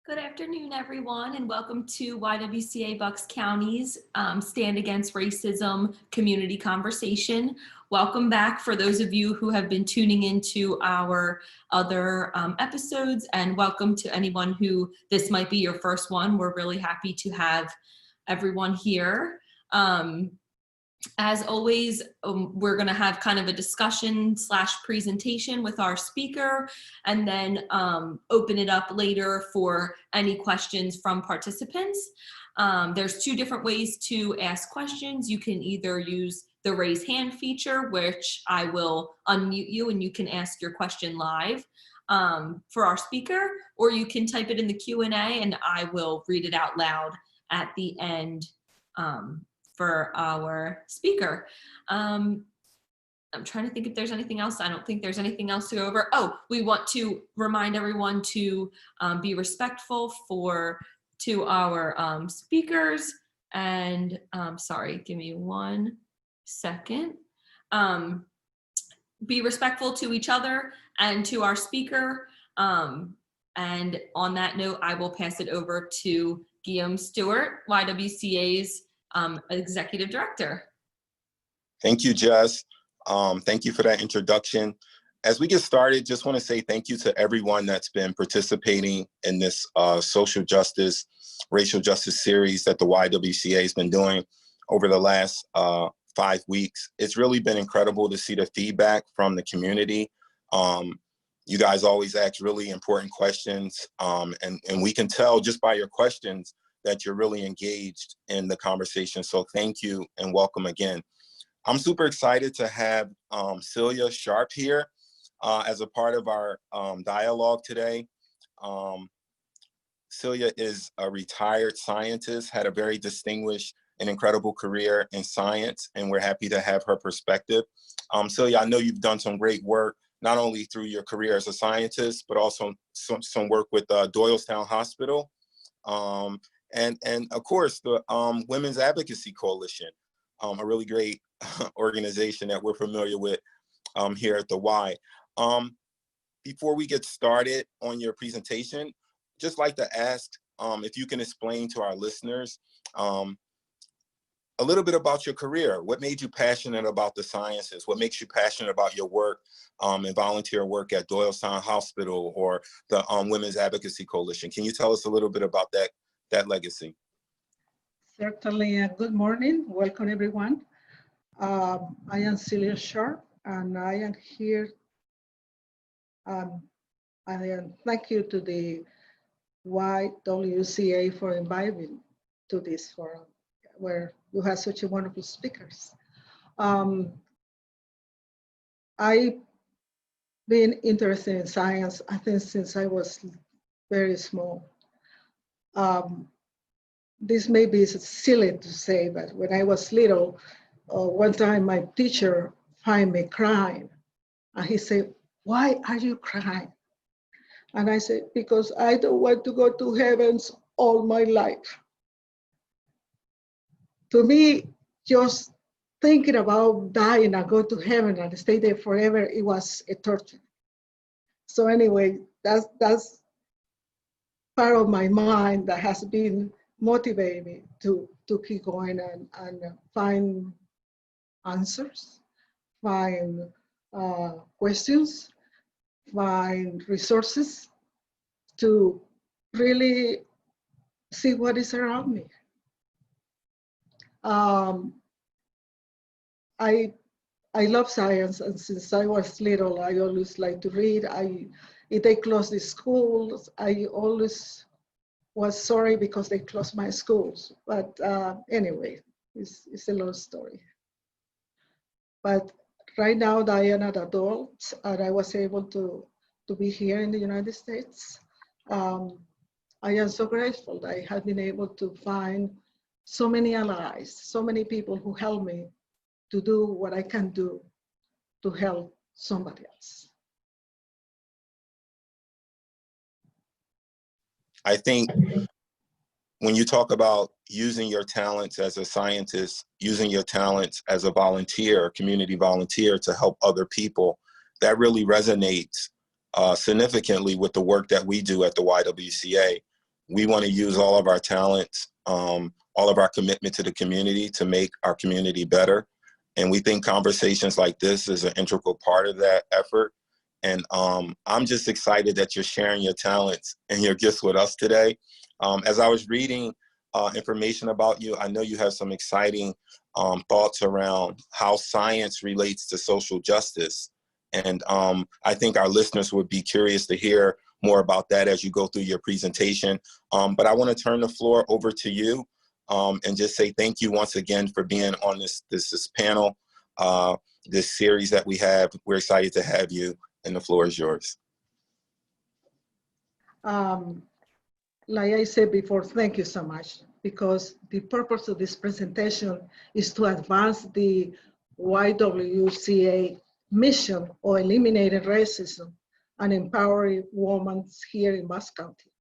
Good afternoon, everyone, and welcome to YWCA Bucks County's Stand Against Racism community conversation. Welcome back for those of you who have been tuning into our other episodes, and welcome to anyone who this might be your first one. We're really happy to have everyone here. As always, we're going to have kind of a discussion / presentation with our speaker, and then open it up later for any questions from participants. There's two different ways to ask questions. You can either use the raise hand feature, which I will unmute you and you can ask your question live for our speaker, or you can type it in the Q&A and I will read it out loud at the end for our speaker. I'm trying to think if there's anything else. I don't think there's anything else to go over. Oh, we want to remind everyone to be respectful to our speakers. And sorry, give me 1 second. Be respectful to each other and to our speaker. And on that note, I will pass it over to Guillaume Stewart, YWCA's Executive Director. Thank you, Jess. Thank you for that introduction. As we get started, just want to say thank you to everyone that's been participating in this social justice, racial justice series that the YWCA has been doing over the last 5 weeks. It's really been incredible to see the feedback from the community. You guys always ask really important questions, and we can tell just by your questions that you're really engaged in the conversation. So thank you and welcome again. I'm super excited to have Celia Sharp here as a part of our dialogue today. Celia is a retired scientist, had a very distinguished and incredible career in science, and we're happy to have her perspective. Celia, I know you've done some great work, not only through your career as a scientist, but also some work with Doylestown Hospital. And of course, the Women's Advocacy Coalition, a really great organization that we're familiar with here at the Y. Before we get started on your presentation, just like to ask if you can explain to our listeners a little bit about your career. What made you passionate about the sciences? What makes you passionate about your work and volunteer work at Doylestown Hospital or the Women's Advocacy Coalition? Can you tell us a little bit about that legacy? Certainly. Good morning. Welcome, everyone. I am Celia Sharp, and I am here. Thank you to the YWCA for inviting to this forum, where you have such a wonderful speakers. I've been interested in science, I think, since I was very small. This may be silly to say, but when I was little, one time my teacher found me crying, and he said, "Why are you crying?" And I said, "Because I don't want to go to heavens all my life." To me, just thinking about dying and go to heaven and stay there forever, it was a torture. So anyway, that's part of my mind that has been motivating me to keep going and find answers, find questions, find resources to really see what is around me. I love science, and since I was little, I always like to read. If they closed the schools, I always was sorry because they closed my schools. But anyway, it's a long story. But right now, I am an adult, and I was able to be here in the United States. I am so grateful that I have been able to find so many allies, so many people who help me to do what I can do to help somebody else. I think when you talk about using your talents as a scientist, using your talents as a volunteer, community volunteer to help other people, that really resonates significantly with the work that we do at the YWCA. We want to use all of our talents, all of our commitment to the community to make our community better. And we think conversations like this is an integral part of that effort. And I'm just excited that you're sharing your talents and your gifts with us today. As I was reading information about you, I know you have some exciting thoughts around how science relates to social justice. And I think our listeners would be curious to hear more about that as you go through your presentation. But I want to turn the floor over to you and just say thank you once again for being on this panel, this series that we have. We're excited to have you, and the floor is yours. Like I said before, thank you so much, because the purpose of this presentation is to advance the YWCA mission of eliminating racism and empowering women here in Bucks County.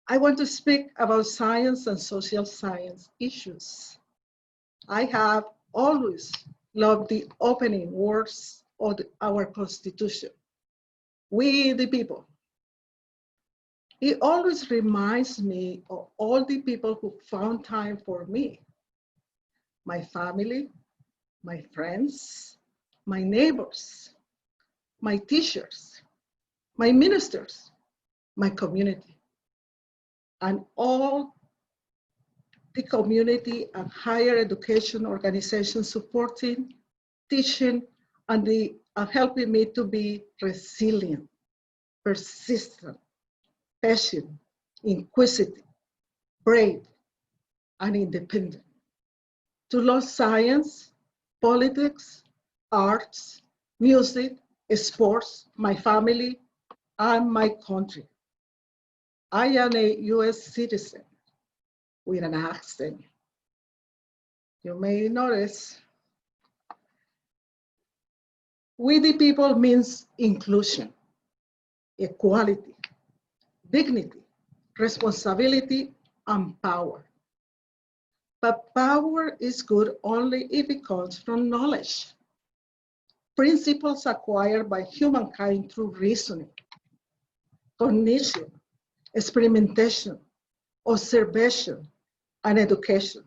I want to speak about science and social science issues. I have always loved the opening words of our Constitution. We the people. It always reminds me of all the people who found time for me, my family, my friends, my neighbors, my teachers, my ministers, my community, and all the community and higher education organizations supporting, teaching, and helping me to be resilient, persistent, patient, inquisitive, brave, and independent. To love science, politics, arts, music, sports, my family, and my country. I am a US citizen with an accent. You may notice. We the people means inclusion, equality, dignity, responsibility, and power. But power is good only if it comes from knowledge. Principles acquired by humankind through reasoning, cognition, experimentation, observation, and education.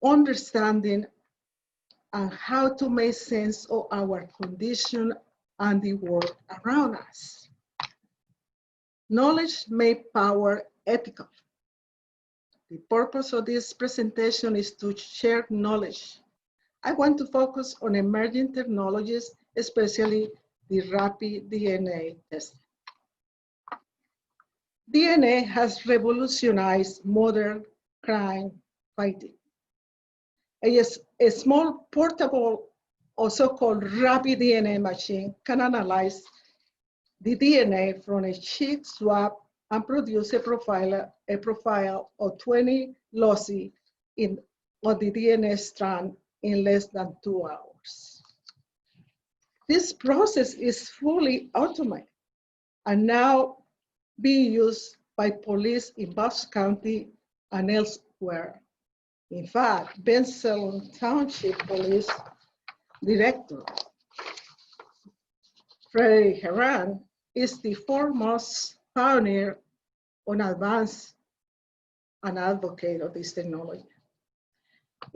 Understanding and how to make sense of our condition and the world around us. Knowledge makes power ethical. The purpose of this presentation is to share knowledge. I want to focus on emerging technologies, especially the rapid DNA testing. DNA has revolutionized modern crime fighting. A small portable, also called rapid DNA machine, can analyze the DNA from a cheek swab and produce a profile of 20 loci on the DNA strand in less than 2 hours. This process is fully automated and now being used by police in Bucks County and elsewhere. In fact, Benson Township Police Director Freddie Heran is the foremost pioneer on advance and advocate of this technology.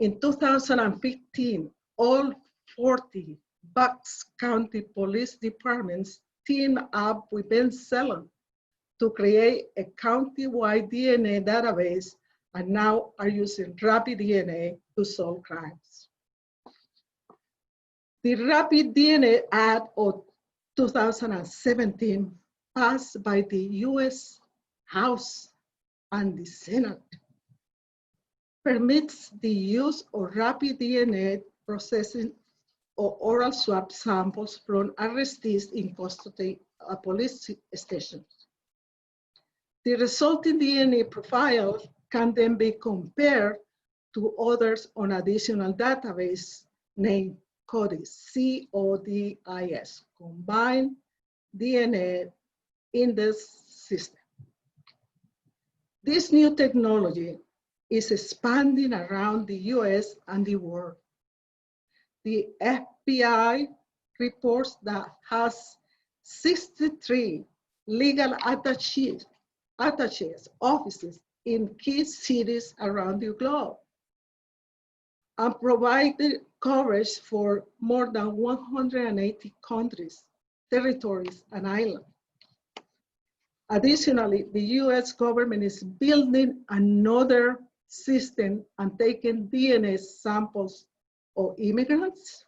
In 2015, all 40 Bucks County Police Departments teamed up with Ben Salem to create a county-wide DNA database and now are using rapid DNA to solve crimes. The Rapid DNA Act of 2017 passed by the US House and the Senate permits the use of rapid DNA processing or oral swab samples from arrestees in custody at police stations. The resulting DNA profile can then be compared to others on additional database named CODIS, C-O-D-I-S, Combined DNA Index System. This new technology is expanding around the US and the world. The FBI reports that has 63 legal attaches attaches, offices in key cities around the globe, and provided coverage for more than 180 countries, territories, and islands. Additionally, the US government is building another system and taking DNA samples of immigrants,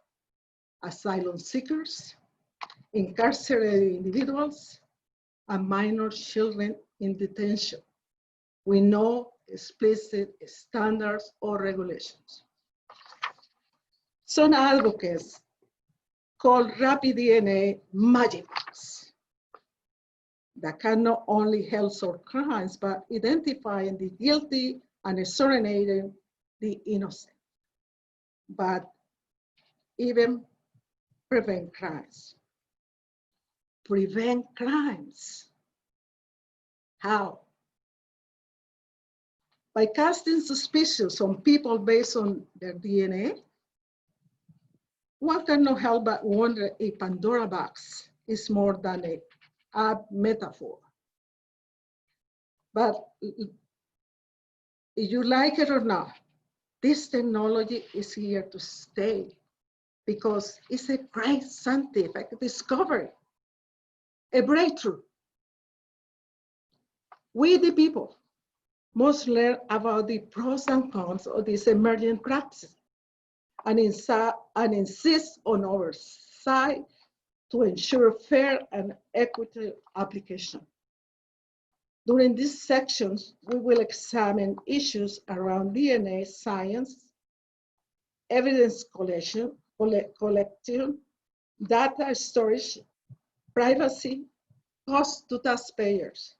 asylum seekers, incarcerated individuals, and minor children in detention with no explicit standards or regulations. Some advocates call rapid DNA magic box that can not only help solve crimes, but identifying the guilty and exonerating the innocent, but even prevent crimes. Prevent crimes. How? By casting suspicions on people based on their DNA, one cannot help but wonder if Pandora box is more than a metaphor. But if you like it or not, this technology is here to stay because it's a great scientific discovery, a breakthrough. We, the people, must learn about the pros and cons of this emerging practice and insist on oversight to ensure fair and equitable application. During these sections, we will examine issues around DNA science, evidence collection, data storage, privacy, cost to taxpayers,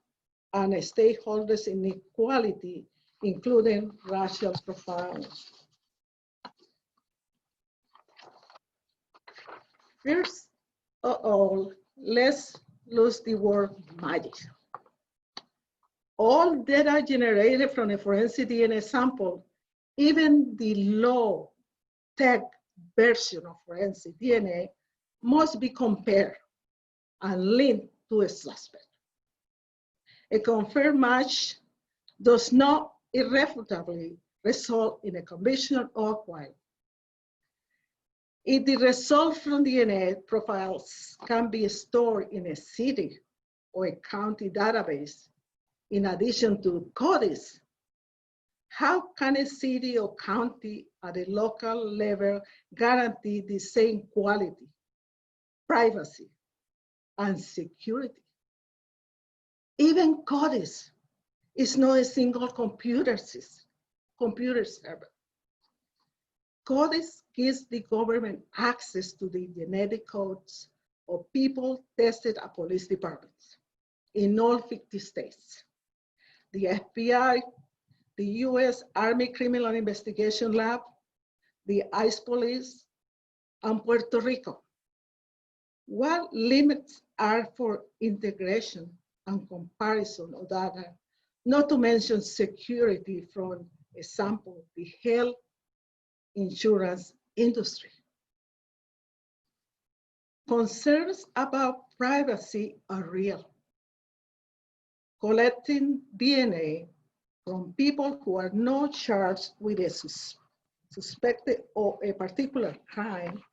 and stakeholders inequality, including racial profiling. First of all, let's lose the word magic. All data generated from a forensic DNA sample, even the low-tech version of forensic DNA, must be compared and linked to a suspect. A confirmed match does not irrefutably result in a conviction or acquittal. If the result from DNA profiles can be stored in a city or a county database, in addition to CODIS, how can a city or county at a local level guarantee the same quality, privacy, and security? Even CODIS is not a single computer server. CODIS gives the government access to the genetic codes of people tested at police departments in all 50 states. The FBI, the US Army Criminal Investigation Lab, the ICE Police, and Puerto Rico. What limits are for integration and comparison of data, not to mention security from example, the health insurance industry. Concerns about privacy are real. Collecting DNA from people who are not charged with a suspected of a particular crime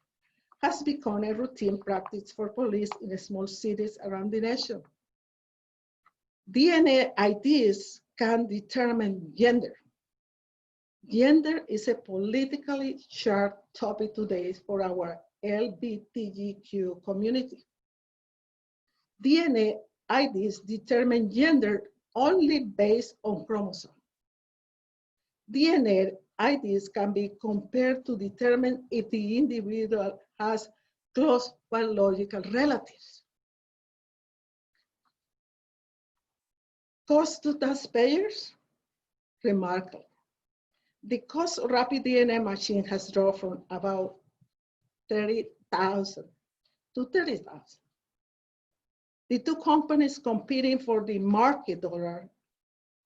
has become a routine practice for police in small cities around the nation. DNA IDs can determine gender. Gender is a politically charged topic today for our LGBTQ community. DNA IDs determine gender only based on chromosome. DNA IDs can be compared to determine if the individual has close biological relatives. Cost to taxpayers? Remarkable. The cost of rapid DNA machine has dropped from about $30,000 to $30,000. The two companies competing for the market dollar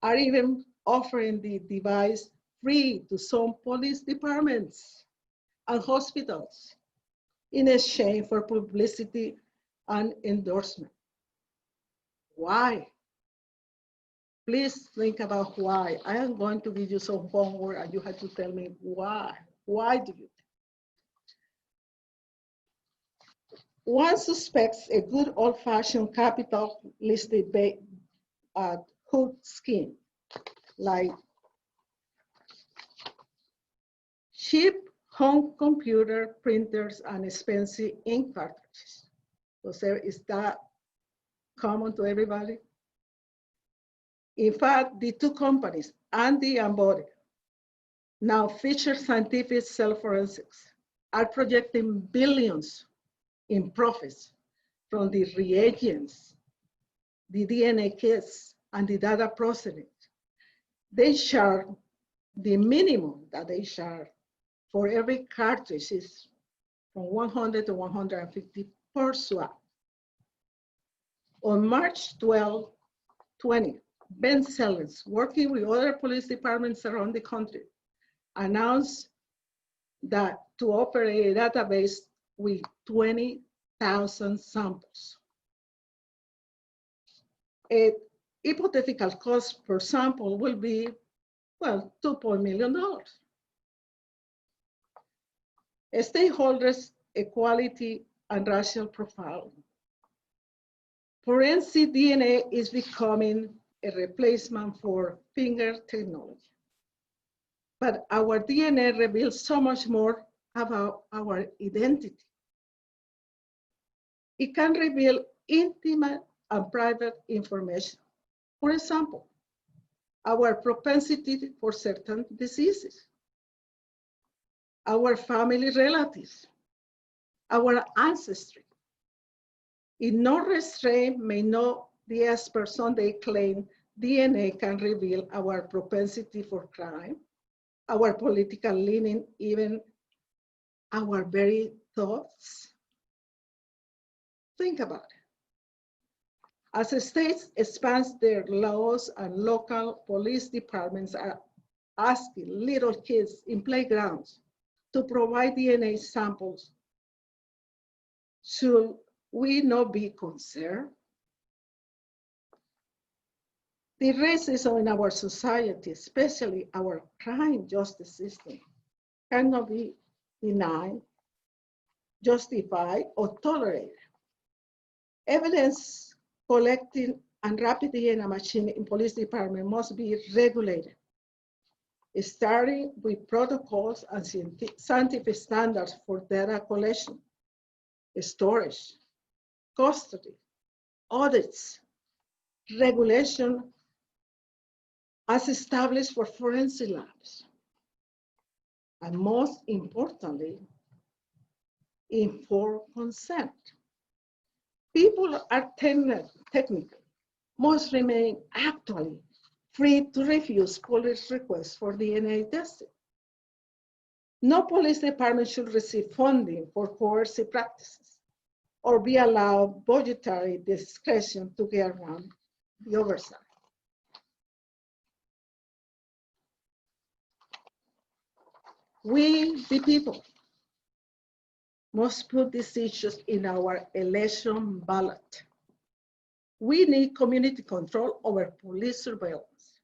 are even offering the device free to some police departments and hospitals in exchange for publicity and endorsement. Why? Please think about why. I am going to give you some homework and you have to tell me why. Why do you? One suspects a good old-fashioned capital-listed hood scheme, like cheap home computer printers and expensive ink cartridges. So is that common to everybody? In fact, the two companies, Andy and Bode, now feature scientific cell forensics, are projecting billions in profits from the reagents, the DNA kits, and the data processing. They charge the minimum that they charge for every cartridge is from 100 to 150 per swap. On March 12, 20, Ben Sellers, working with other police departments around the country, announced that to operate a database with 20,000 samples. A hypothetical cost per sample will be, well, $2 million. Stakeholders, equality, and racial profiling. Forensic DNA is becoming a replacement for finger technology. But our DNA reveals so much more about our identity. It can reveal intimate and private information. For example, our propensity for certain diseases, our family relatives, our ancestry. In no restraint may know the experts on they claim DNA can reveal our propensity for crime, our political leaning, even our very thoughts. Think about it. As states expand their laws and local police departments are asking little kids in playgrounds to provide DNA samples, should we not be concerned? The racism in our society, especially our crime justice system, cannot be denied, justified, or tolerated. Evidence collecting and rapid DNA machine in police department must be regulated, starting with protocols and scientific standards for data collection, storage, custody, audits, regulation as established for forensic labs. And most importantly, informed consent. People are technical, must remain actually free to refuse police requests for DNA testing. No police department should receive funding for coercive practices or be allowed budgetary discretion to get around the oversight. We, the people, must put these issues in our election ballot. We need community control over police surveillance.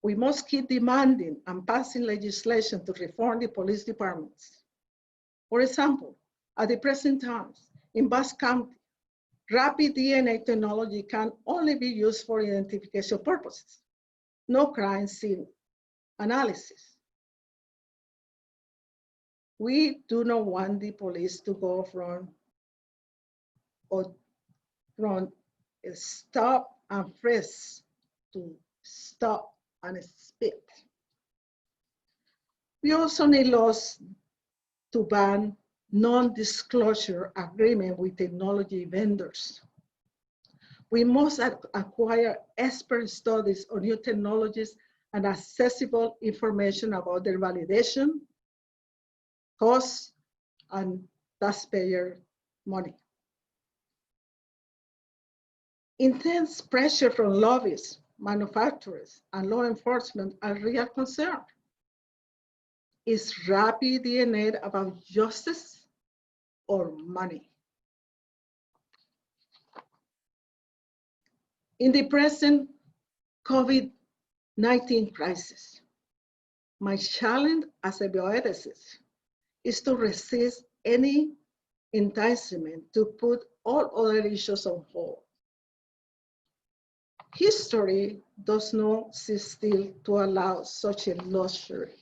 We must keep demanding and passing legislation to reform the police departments. For example, at the present time, in Bucks County, rapid DNA technology can only be used for identification purposes, no crime scene analysis. We do not want the police to go from stop and frisk to stop and spit. We also need laws to ban non-disclosure agreement with technology vendors. We must acquire expert studies on new technologies and accessible information about their validation, costs, and taxpayer money. Intense pressure from lobbyists, manufacturers, and law enforcement are real concern. Is rapid DNA about justice or money? In the present COVID-19 crisis. My challenge as a bioethicist is to resist any enticement to put all other issues on hold. History does not sit still to allow such a luxury.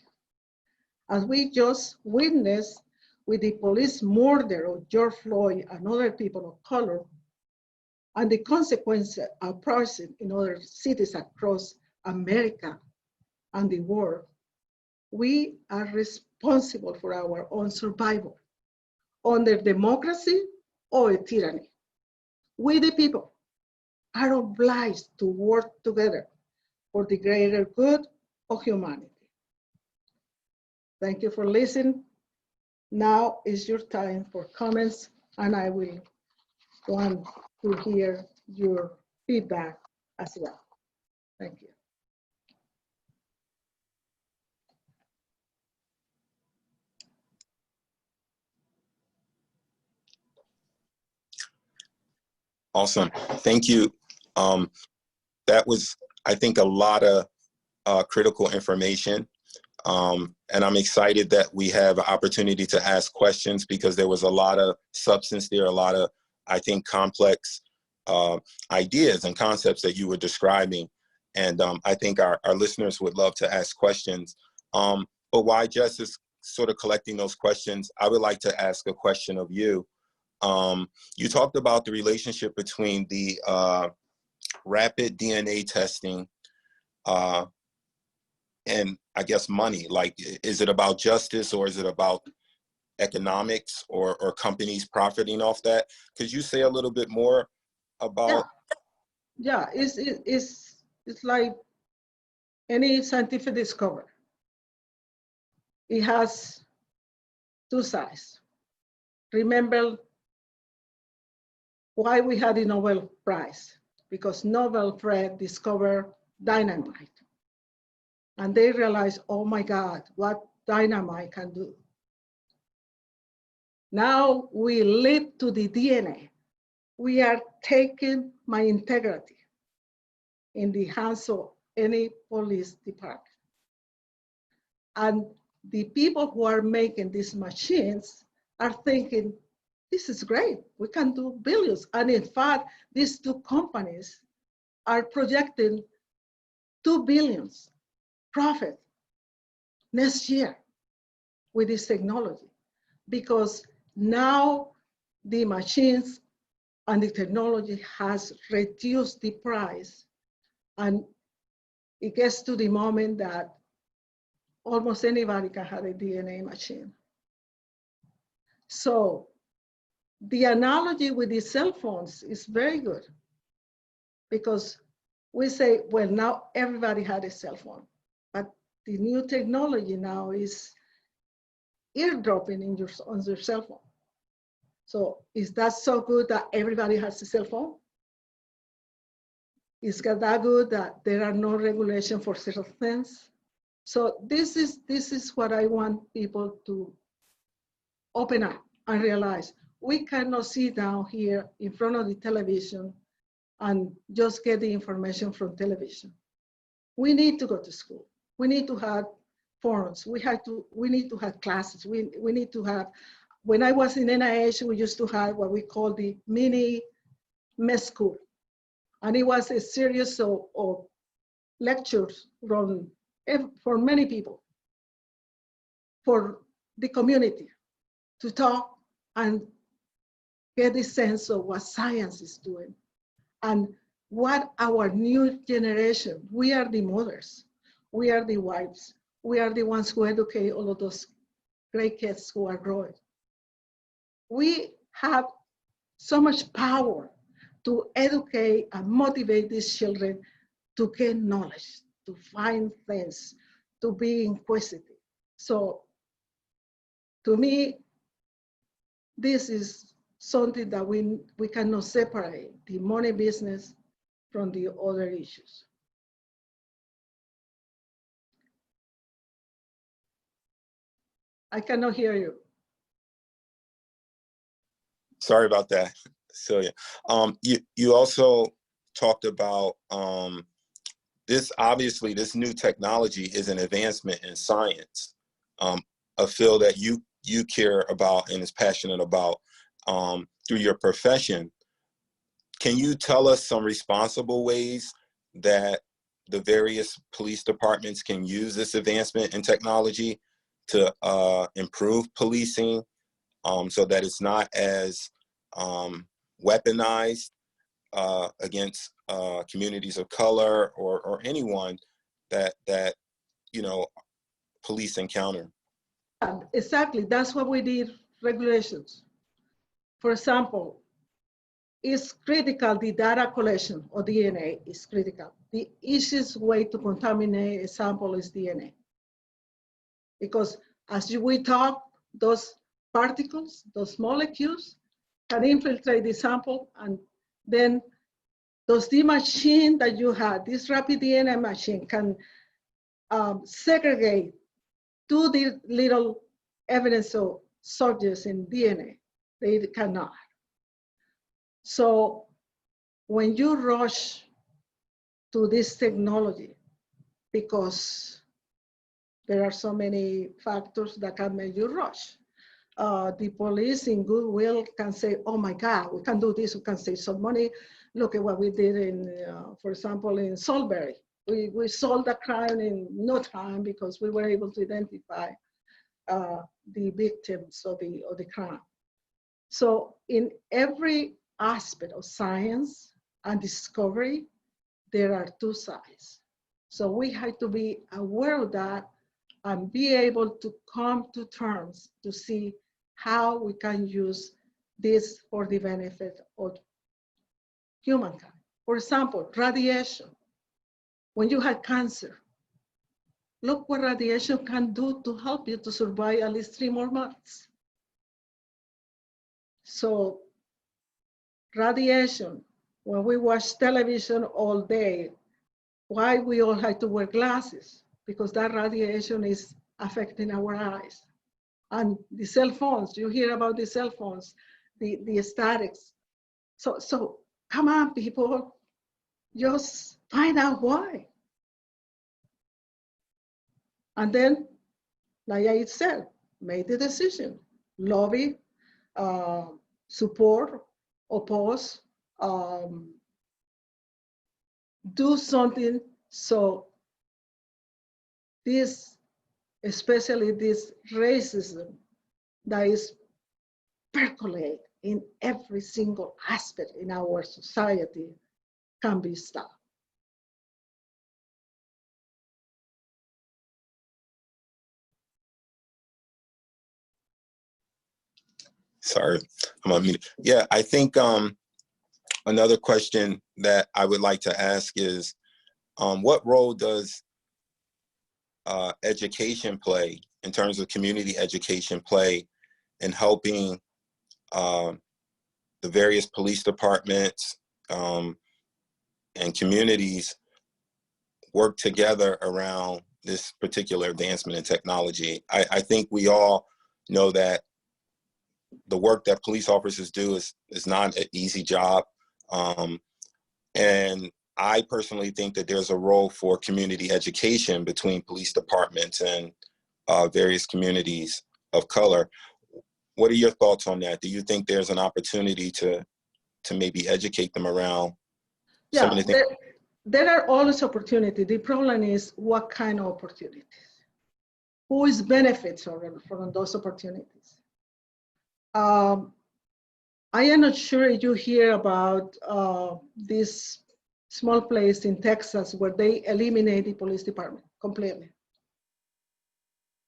As we just witnessed with the police murder of George Floyd and other people of color, and the consequences are present in other cities across America and the world, we are responsible for our own survival under democracy or tyranny. We, the people, are obliged to work together for the greater good of humanity. Thank you for listening. Now is your time for comments, and I will want to hear your feedback as well. Thank you. Awesome. Thank you. That was, I think, a lot of critical information. And I'm excited that we have an opportunity to ask questions because there was a lot of substance there, a lot of, I think, complex ideas and concepts that you were describing. And I think our listeners would love to ask questions. But while Jess is sort of collecting those questions, I would like to ask a question of you. You talked about the relationship between the rapid DNA testing and I guess money. Like, is it about justice or is it about economics or companies profiting off that? Could you say a little bit more about? Yeah, it's like any scientific discovery. It has two sides. Remember why we had the Nobel Prize, because Nobel Fred discovered dynamite. And they realized, oh my God, what dynamite can do. Now we live to the DNA. We are taking my integrity in the hands of any police department. And the people who are making these machines are thinking, this is great, we can do billions. And in fact, these two companies are projecting 2 billion profit next year with this technology, because now the machines and the technology has reduced the price, and it gets to the moment that almost anybody can have a DNA machine. So the analogy with the cell phones is very good, because we say, well, now everybody had a cell phone, but the new technology now is eardropping on your cell phone. So is that so good that everybody has a cell phone? Is that good that there are no regulations for certain things? So this is what I want people to open up and realize. We cannot sit down here in front of the television and just get the information from television. We need to go to school. We need to have forums. We need to have classes. We need to have, when I was in NIH, we used to have what we call the mini med school. And it was a series of lectures for many people, for the community, to talk and get a sense of what science is doing and what our new generation, we are the mothers, we are the wives, we are the ones who educate all of those great kids who are growing. We have so much power to educate and motivate these children to gain knowledge, to find things, to be inquisitive. So to me, this is something that we cannot separate the money business from the other issues. I cannot hear you. Sorry about that, Celia. You also talked about this obviously, this new technology is an advancement in science, a field that you care about and is passionate about through your profession. Can you tell us some responsible ways that the various police departments can use this advancement in technology to improve policing so that it's not as weaponized against communities of color or anyone that you know, police encounter? Exactly, that's what we did, regulations. For example, it's critical, the data collection or DNA is critical. The easiest way to contaminate a sample is DNA. Because as we talk, those particles, those molecules can infiltrate the sample, and then the machine that you had, this rapid DNA machine, can segregate two little evidence of soldiers in DNA. They cannot. So when you rush to this technology, because there are so many factors that can make you rush, the police in goodwill can say, oh my God, we can do this, we can save some money. Look at what we did in, for example, in Salisbury. We solved the crime in no time because we were able to identify the victims of the crime. So in every aspect of science and discovery, there are two sides. So we have to be aware of that and be able to come to terms to see how we can use this for the benefit of humankind. For example, radiation. When you have cancer, look what radiation can do to help you to survive at least 3 more months. So radiation, when we watch television all day, why we all have to wear glasses? Because that radiation is affecting our eyes. And the cell phones, you hear about the cell phones, the statics. So come on, people, just find out why. And then, like I said, make the decision, lobby, support, oppose, do something so this, especially this racism that is percolate in every single aspect in our society can be stopped. Sorry, I'm on mute. Yeah, I think another question that I would like to ask is, what role does education play, in terms of community education, play in helping the various police departments and communities work together around this particular advancement in technology? I think we all know that the work that police officers do is not an easy job. And I personally think that there's a role for community education between police departments and various communities of color. What are your thoughts on that? Do you think there's an opportunity to maybe educate them around some of the things? There are always opportunities. The problem is what kind of opportunities? Who is benefits from those opportunities? I am not sure if you hear about this small place in Texas where they eliminate the police department completely.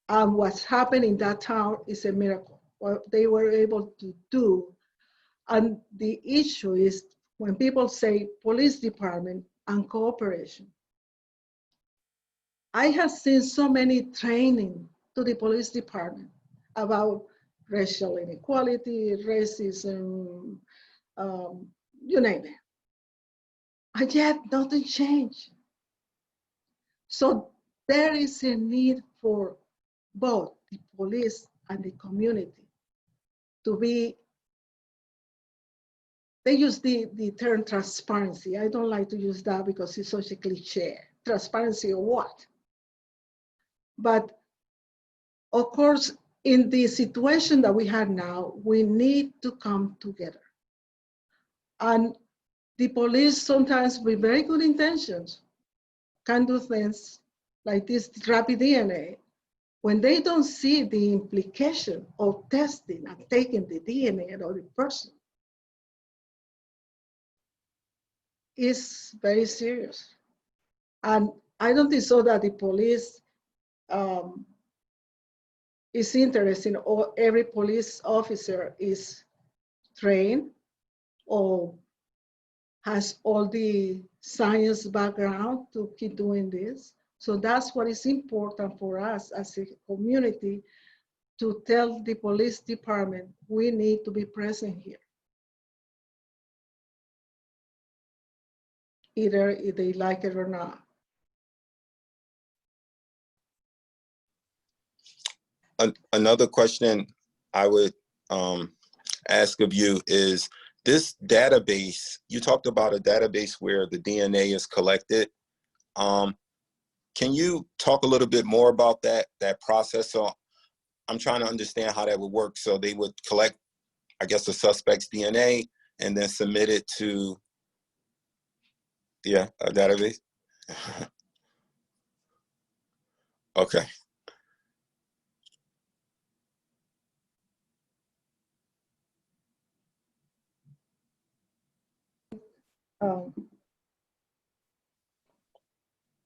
And what's happened in that town is a miracle, what they were able to do. And the issue is when people say police department and cooperation. I have seen so many training to the police department about racial inequality, racism, you name it. And yet nothing changed. So there is a need for both the police and the community to be, they use the term transparency. I don't like to use that because it's such a cliche. transparency or what. But of course, in the situation that we have now, we need to come together. And the police sometimes with very good intentions can do things like this rapid DNA. When they don't see the implication of testing and taking the DNA of the person, it's very serious. And I don't think so that the police is interested, or every police officer is trained or has all the science background to keep doing this. So that's what is important for us as a community, to tell the police department, we need to be present here. Either if they like it or not. Another question I would ask of you is, this database, you talked about a database where the DNA is collected. Can you talk a little bit more about that process? So I'm trying to understand how that would work. So they would collect, I guess, the suspect's DNA and then submit it to, a database? Okay.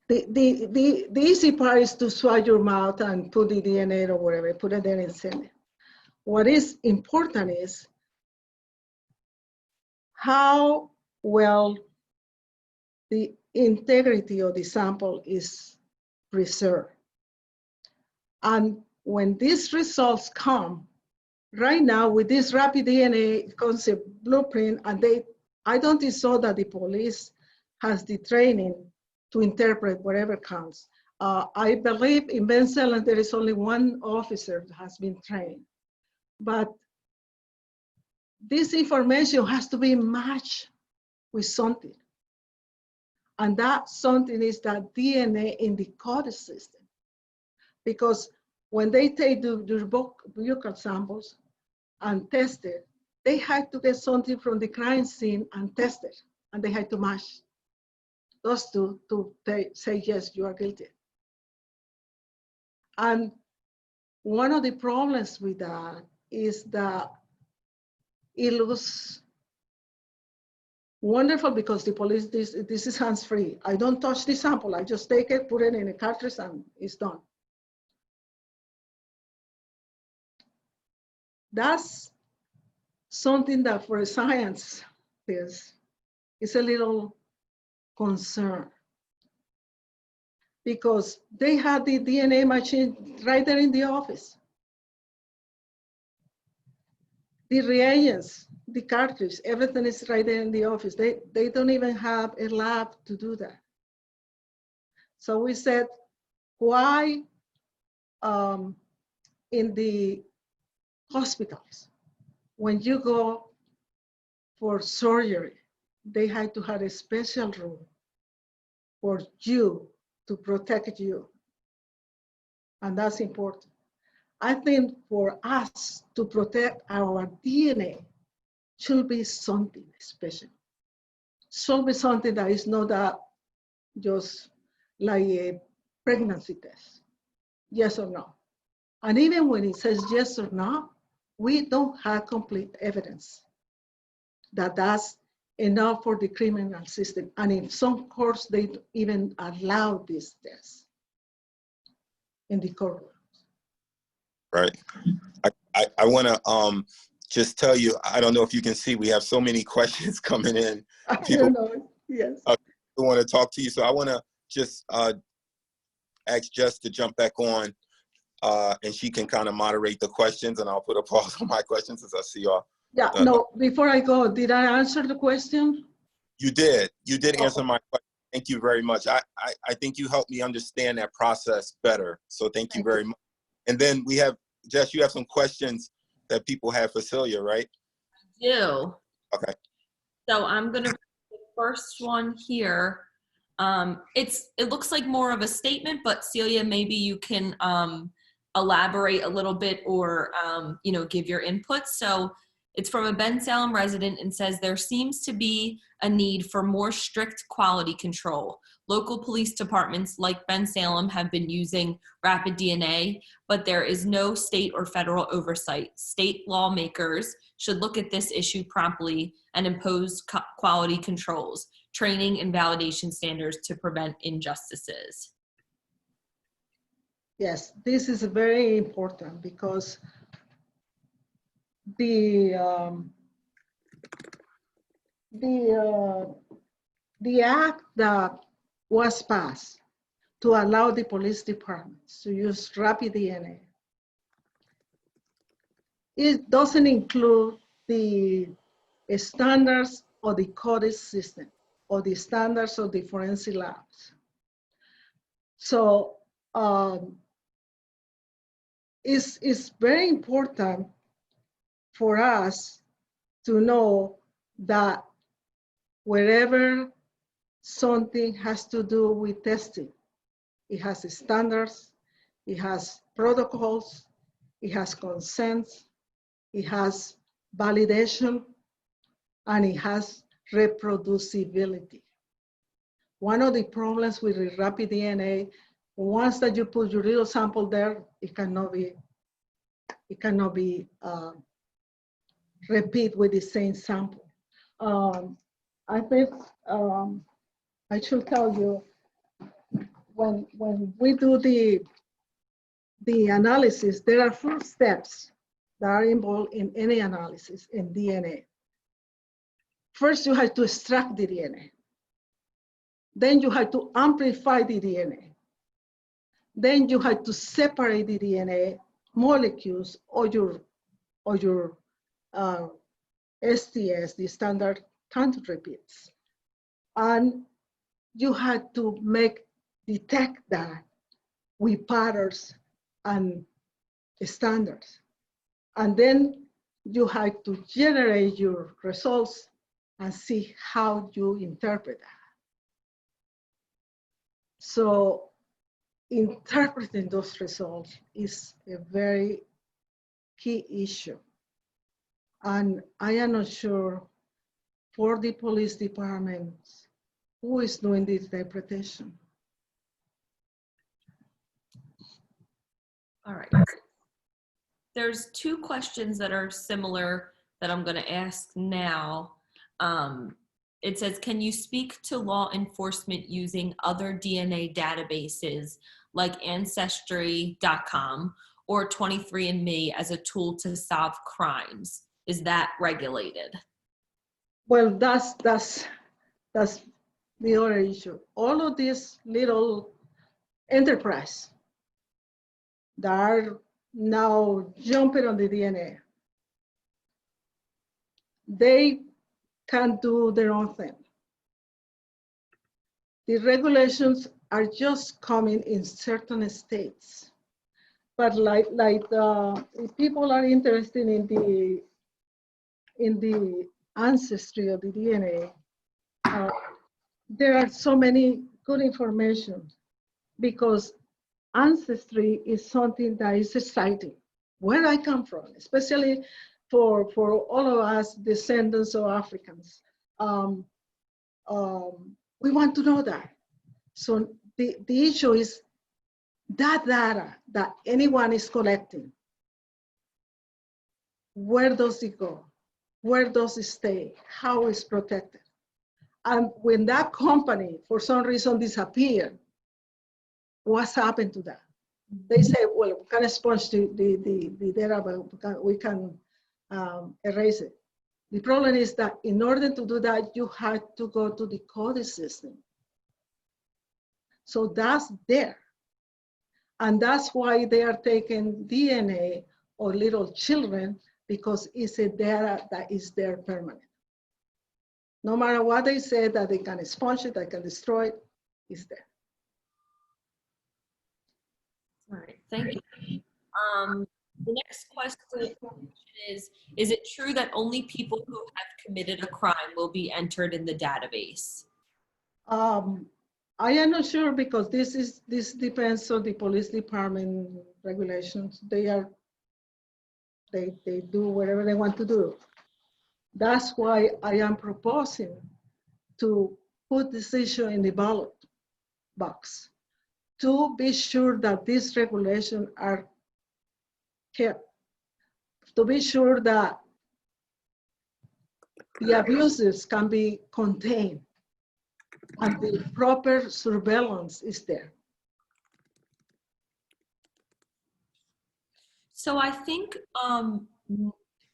The easy part is to swab your mouth and put the DNA or whatever, put it there and send it. What is important is how well the integrity of the sample is preserved. And when these results come, right now with this rapid DNA concept blueprint, and I don't think so that the police has the training to interpret whatever counts. I believe in Venezuela there is only one officer that has been trained, but this information has to be matched with something. And that something is that DNA in the code system. Because when they take the vocal samples and test it, they had to get something from the crime scene and test it, and they had to match those two to say, yes, you are guilty. And one of the problems with that is that it looks wonderful because the police, this is hands-free. I don't touch the sample, I just take it, put it in a cartridge, and it's done. That's something that for science is a little concern, because they had the DNA machine right there in the office. The reagents, the cartridge, everything is right there in the office. They don't even have a lab to do that. So we said, why in the hospitals, when you go for surgery, they had to have a special room for you to protect you. And that's important. I think for us to protect our DNA should be something special. Should be something that is not that just like a pregnancy test, yes or no. And even when it says yes or no, we don't have complete evidence that that's enough for the criminal system. And in some courts, they even allow this test in the courtroom. Right. I want to just tell you, I don't know if you can see, we have so many questions coming in. People, I don't know, yes. People want to talk to you. So I want to just ask Jess to jump back on and she can kind of moderate the questions, and I'll put a pause on my questions as I see y'all. Yeah, no, before I go, did I answer the question? You did. You did answer my question. Thank you very much. I think you helped me understand that process better. So thank you very much. And then we have, Jess, you have some questions that people have for Celia, right? I do. Okay. So I'm going to read the first one here. It looks like more of a statement, but Celia, maybe you can elaborate a little bit or give your input. So it's from a Ben Salem resident and says there seems to be a need for more strict quality control. Local police departments like Ben Salem have been using rapid DNA, but there is no state or federal oversight. State lawmakers should look at this issue promptly and impose quality controls, training and validation standards to prevent injustices. Yes, this is very important because the act that was passed to allow the police departments to use rapid DNA, it doesn't include the standards of the coded system or the standards of the forensic labs. So it's very important for us to know that wherever something has to do with testing, it has standards, it has protocols, it has consents, it has validation, and it has reproducibility. One of the problems with the rapid DNA, once that you put your little sample there, it cannot be repeat with the same sample. I think I should tell you, when we do the analysis, there are 4 steps that are involved in any analysis in DNA. First, you have to extract the DNA. Then you have to amplify the DNA. Then you have to separate the DNA molecules or your STS, the standard count repeats. And you had to detect that with patterns and standards. And then you had to generate your results and see how you interpret that. So interpreting those results is a very key issue. And I am not sure for the police departments who is doing this interpretation. All right. There's 2 questions that are similar that I'm going to ask now. It says, can you speak to law enforcement using other DNA databases like Ancestry.com or 23andMe as a tool to solve crimes? Is that regulated? Well, that's the other issue. All of these little enterprises that are now jumping on the DNA, they can do their own thing. The regulations are just coming in certain states. But if people are interested in the ancestry of the DNA, there are so many good information because ancestry is something that is exciting. Where I come from, especially for all of us descendants of Africans, we want to know that. So the issue is that data that anyone is collecting, where does it go? Where does it stay? How is protected? And when that company, for some reason, disappeared, what's happened to that? They say, well, we can expunge the data, but we can erase it. The problem is that in order to do that, you had to go to the coding system. So that's there. And that's why they are taking DNA of little children, because it's a data that is there permanent. No matter what they say that they can expunge it, they can destroy it, it's there. All right, thank you. The next question is it true that only people who have committed a crime will be entered in the database? I am not sure because this depends on the police department regulations. They do whatever they want to do. That's why I am proposing to put this issue in the ballot box to be sure that these regulations are kept, to be sure that the abuses can be contained and the proper surveillance is there. So I think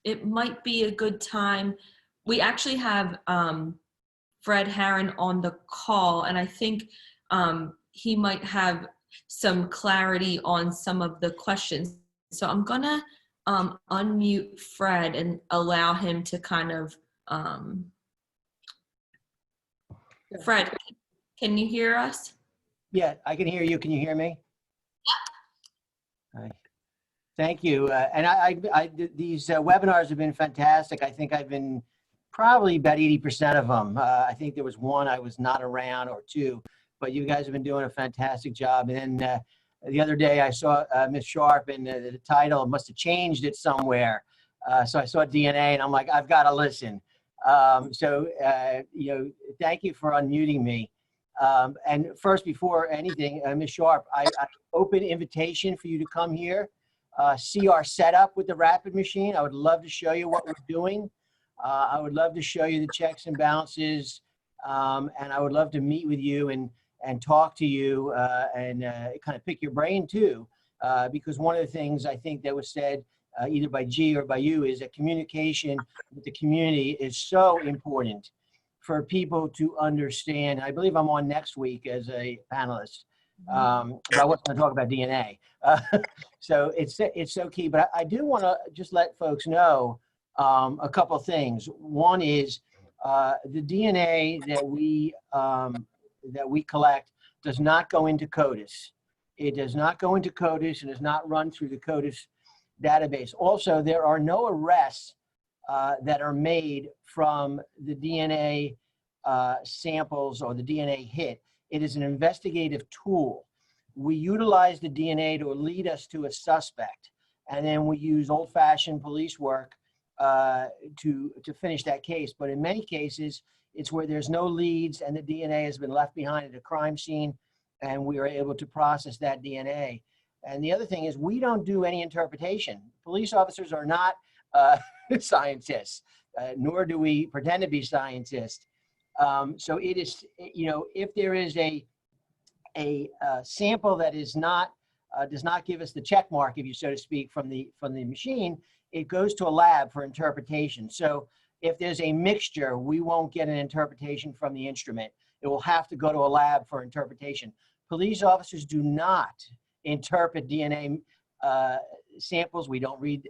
it might be a good time. We actually have Fred Herron on the call, and I think he might have some clarity on some of the questions. So I'm gonna unmute Fred and allow him to kind of, Fred, can you hear us? Yeah, I can hear you. Can you hear me? Hi. Thank you. These webinars have been fantastic. I think I've been probably about 80% of them. I think there was one I was not around or two, but you guys have been doing a fantastic job. And then the other day I saw Ms. Sharp and the title must have changed it somewhere. So I saw DNA and I'm like, I've got to listen. You know, thank you for unmuting me. And first, before anything, Ms. Sharp, I open invitation for you to come here, see our setup with the rapid machine. I would love to show you what we're doing. I would love to show you the checks and balances, and I would love to meet with you and talk to you and kind of pick your brain too, because one of the things I think that was said either by G or by you is that communication with the community is so important for people to understand. I believe I'm on next week as a panelist, but I wasn't going to talk about DNA. So it's so key, but I do want to just let folks know a couple of things. One is the DNA that we collect does not go into CODIS. It does not go into CODIS and is not run through the CODIS database. Also, there are no arrests that are made from the DNA samples or the DNA hit. It is an investigative tool. We utilize the DNA to lead us to a suspect, and then we use old-fashioned police work to finish that case. But in many cases, it's where there's no leads and the DNA has been left behind at a crime scene, and we are able to process that DNA. And the other thing is we don't do any interpretation. Police officers are not scientists, nor do we pretend to be scientists. So it is, you know, if there is a sample that is not does not give us the check mark, if you so to speak, from the machine, it goes to a lab for interpretation. So if there's a mixture, we won't get an interpretation from the instrument. It will have to go to a lab for interpretation. Police officers do not interpret DNA samples. We don't read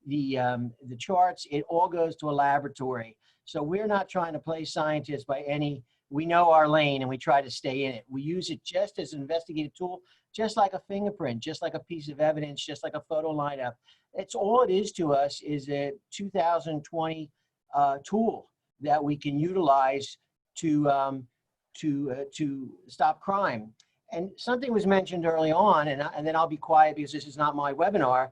the charts. It all goes to a laboratory. So we're not trying to play scientists by any. We know our lane and we try to stay in it. We use it just as an investigative tool, just like a fingerprint, just like a piece of evidence, just like a photo lineup. It's all it is to us is a 2020 tool that we can utilize to stop crime. And something was mentioned early on, and then I'll be quiet because this is not my webinar.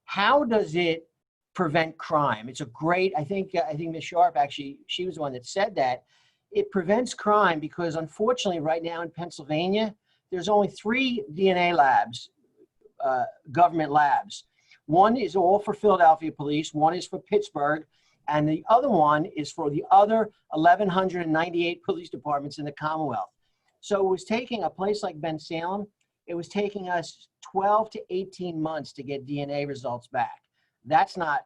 How does it prevent crime? It's a great, I think Ms. Sharp actually, she was the one that said that. It prevents crime because unfortunately right now in Pennsylvania, there's only 3 DNA labs, government labs. One is all for Philadelphia police, one is for Pittsburgh, and the other one is for the other 1,198 police departments in the Commonwealth. So it was taking a place like Bensalem, it was taking us 12 to 18 months to get DNA results back. That's not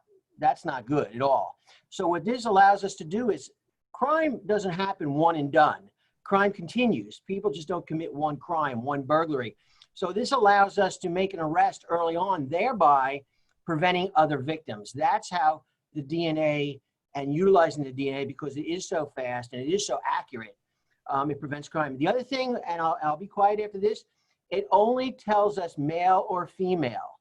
good at all. So what this allows us to do is crime doesn't happen one and done. Crime continues. People just don't commit one crime, one burglary. So this allows us to make an arrest early on, thereby preventing other victims. That's how the DNA and utilizing the DNA, because it is so fast and it is so accurate, it prevents crime. The other thing, and I'll be quiet after this, it only tells us male or female.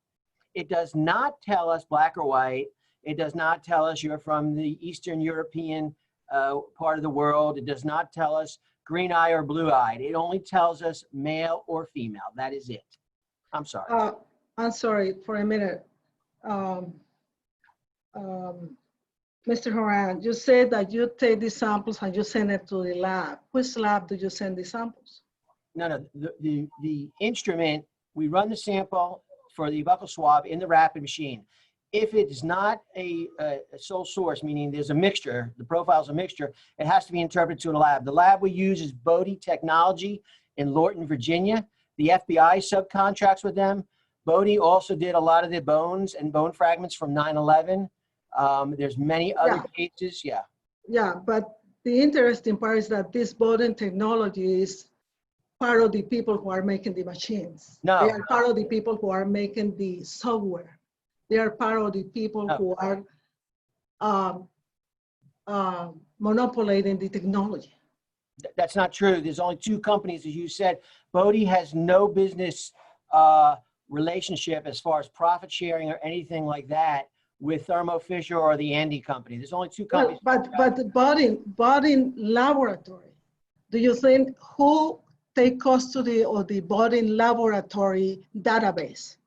It does not tell us black or white. It does not tell us you're from the Eastern European part of the world. It does not tell us green eye or blue eyed. It only tells us male or female. That is it. I'm sorry. I'm sorry for a minute. Mr. Horan, you said that you take the samples and you send it to the lab. Which lab do you send the samples? No, the instrument, we run the sample for the buccal swab in the rapid machine. If it's not a sole source, meaning there's a mixture, the profile's a mixture, it has to be interpreted to a lab. The lab we use is Bodie Technology in Lorton, Virginia. The FBI subcontracts with them. Bodie also did a lot of the bones and bone fragments from 9/11. There's many other cases, yeah. Yeah, but the interesting part is that this Bodie technology is part of the people who are making the machines. No. They are part of the people who are making the software. They are part of the people who are monopolizing the technology. That's not true. There's only two companies, as you said. Bodie has no business relationship as far as profit sharing or anything like that with Thermo Fisher or the Andy company. There's only two companies. But the Bodie laboratory, do you think who take custody of the Bodie laboratory database?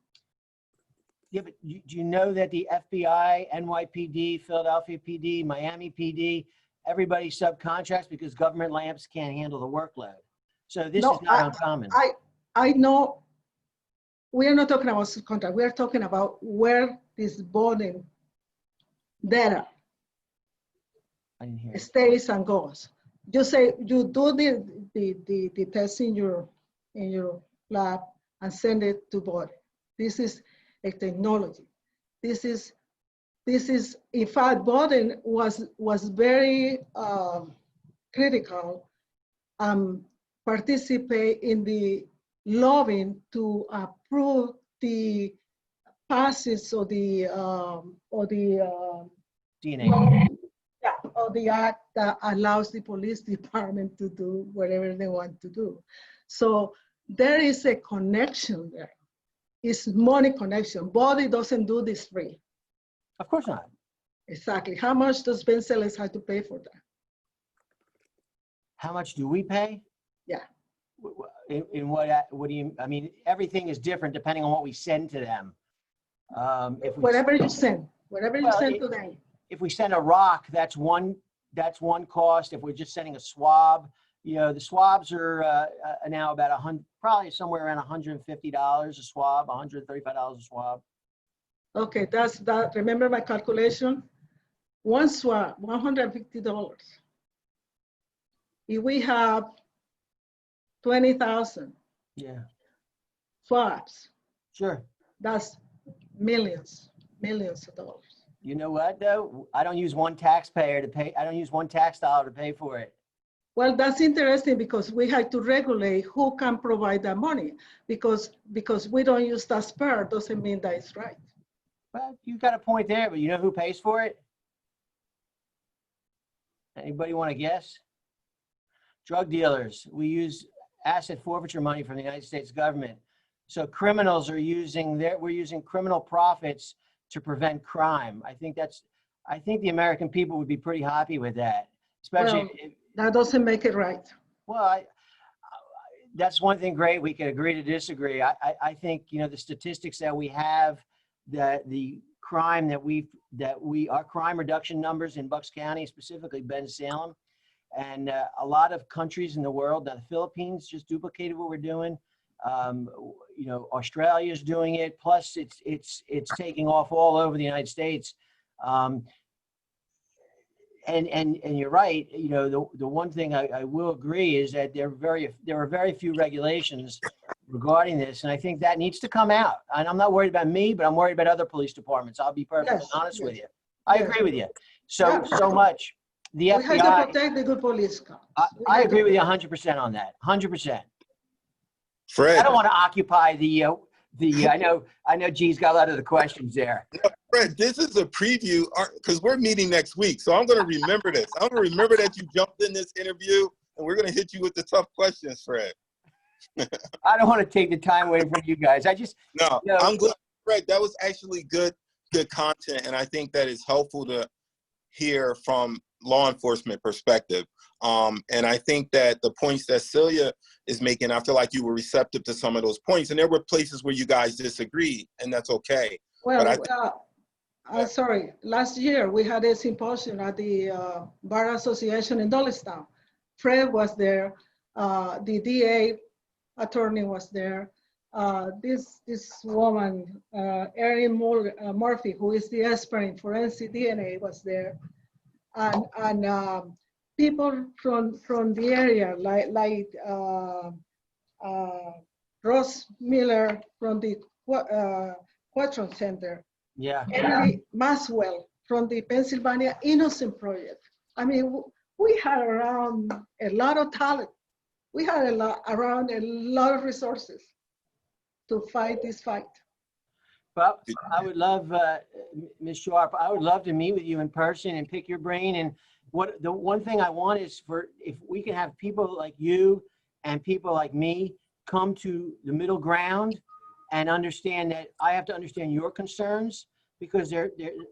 Yeah, but do you know that the FBI, NYPD, Philadelphia PD, Miami PD, everybody subcontracts because government labs can't handle the workload. So this is not uncommon. I know we are not talking about subcontract. We are talking about where this Bodie data stays and goes. You say you do the test in your lab and send it to Bodie. This is a technology. This is in fact, Bodie was very critical participate in the lobbying to approve the passes or the DNA. Or the act that allows the police department to do whatever they want to do. So there is a connection there. It's money connection. Bodie doesn't do this free. Of course not. Exactly. How much does Ben Sellers have to pay for that? How much do we pay? Yeah. In what do you, I mean, everything is different depending on what we send to them. Whatever you send to them. If we send a rock, that's one cost. If we're just sending a swab, you know, the swabs are now about probably somewhere around $150 a swab, $135 a swab. Okay, that's that. Remember my calculation? One swab, $150. If we have 20,000 swabs, sure, that's millions of dollars. You know what though? I don't use one taxpayer to pay. I don't use one tax dollar to pay for it. Well, that's interesting because we have to regulate who can provide that money because we don't use that spare doesn't mean that it's right. Well, you got a point there, but you know who pays for it? Anybody want to guess? Drug dealers. We use asset forfeiture money from the United States government. So criminals are we're using criminal profits to prevent crime. I think the American people would be pretty happy with that, especially that doesn't make it right. Well, that's one thing great. We can agree to disagree. I think, you know, the statistics that we have, the crime our crime reduction numbers in Bucks County, specifically Bensalem, and a lot of countries in the world, now the Philippines just duplicated what we're doing. You know, Australia is doing it. Plus, it's taking off all over the United States. And you're right. You know, the one thing I will agree is that there are very few regulations regarding this, and I think that needs to come out. And I'm not worried about me, but I'm worried about other police departments. I'll be perfectly honest with you. I agree with you. So much. The FBI. We have to protect the good police. I agree with you 100% on that. 100%. Fred. I don't want to occupy the I know G's got a lot of the questions there. Fred, this is a preview because we're meeting next week. So I'm going to remember this. I'm going to remember that you jumped in this interview and we're going to hit you with the tough questions, Fred. I don't want to take the time away from you guys. I'm glad, Fred, that was actually good content. And I think that is helpful to hear from law enforcement perspective. And I think that the points that Celia is making, I feel like you were receptive to some of those points, and there were places where you guys disagreed, and that's okay. Well, sorry, last year we had a symposium at the Bar Association in Doylestown. Fred was there, the DA attorney was there. This woman, Erin Murphy, who is the expert in forensic DNA, was there, and people from the area, like Ross Miller from the Quatron Center. Yeah. Emily Maswell from the Pennsylvania Innocent Project. I mean, we had around a lot of talent. We had around a lot of resources to fight this fight. Well, I would love, Ms. Sharp, I would love to meet with you in person and pick your brain. And the one thing I want is if we can have people like you and people like me come to the middle ground and understand that I have to understand your concerns, because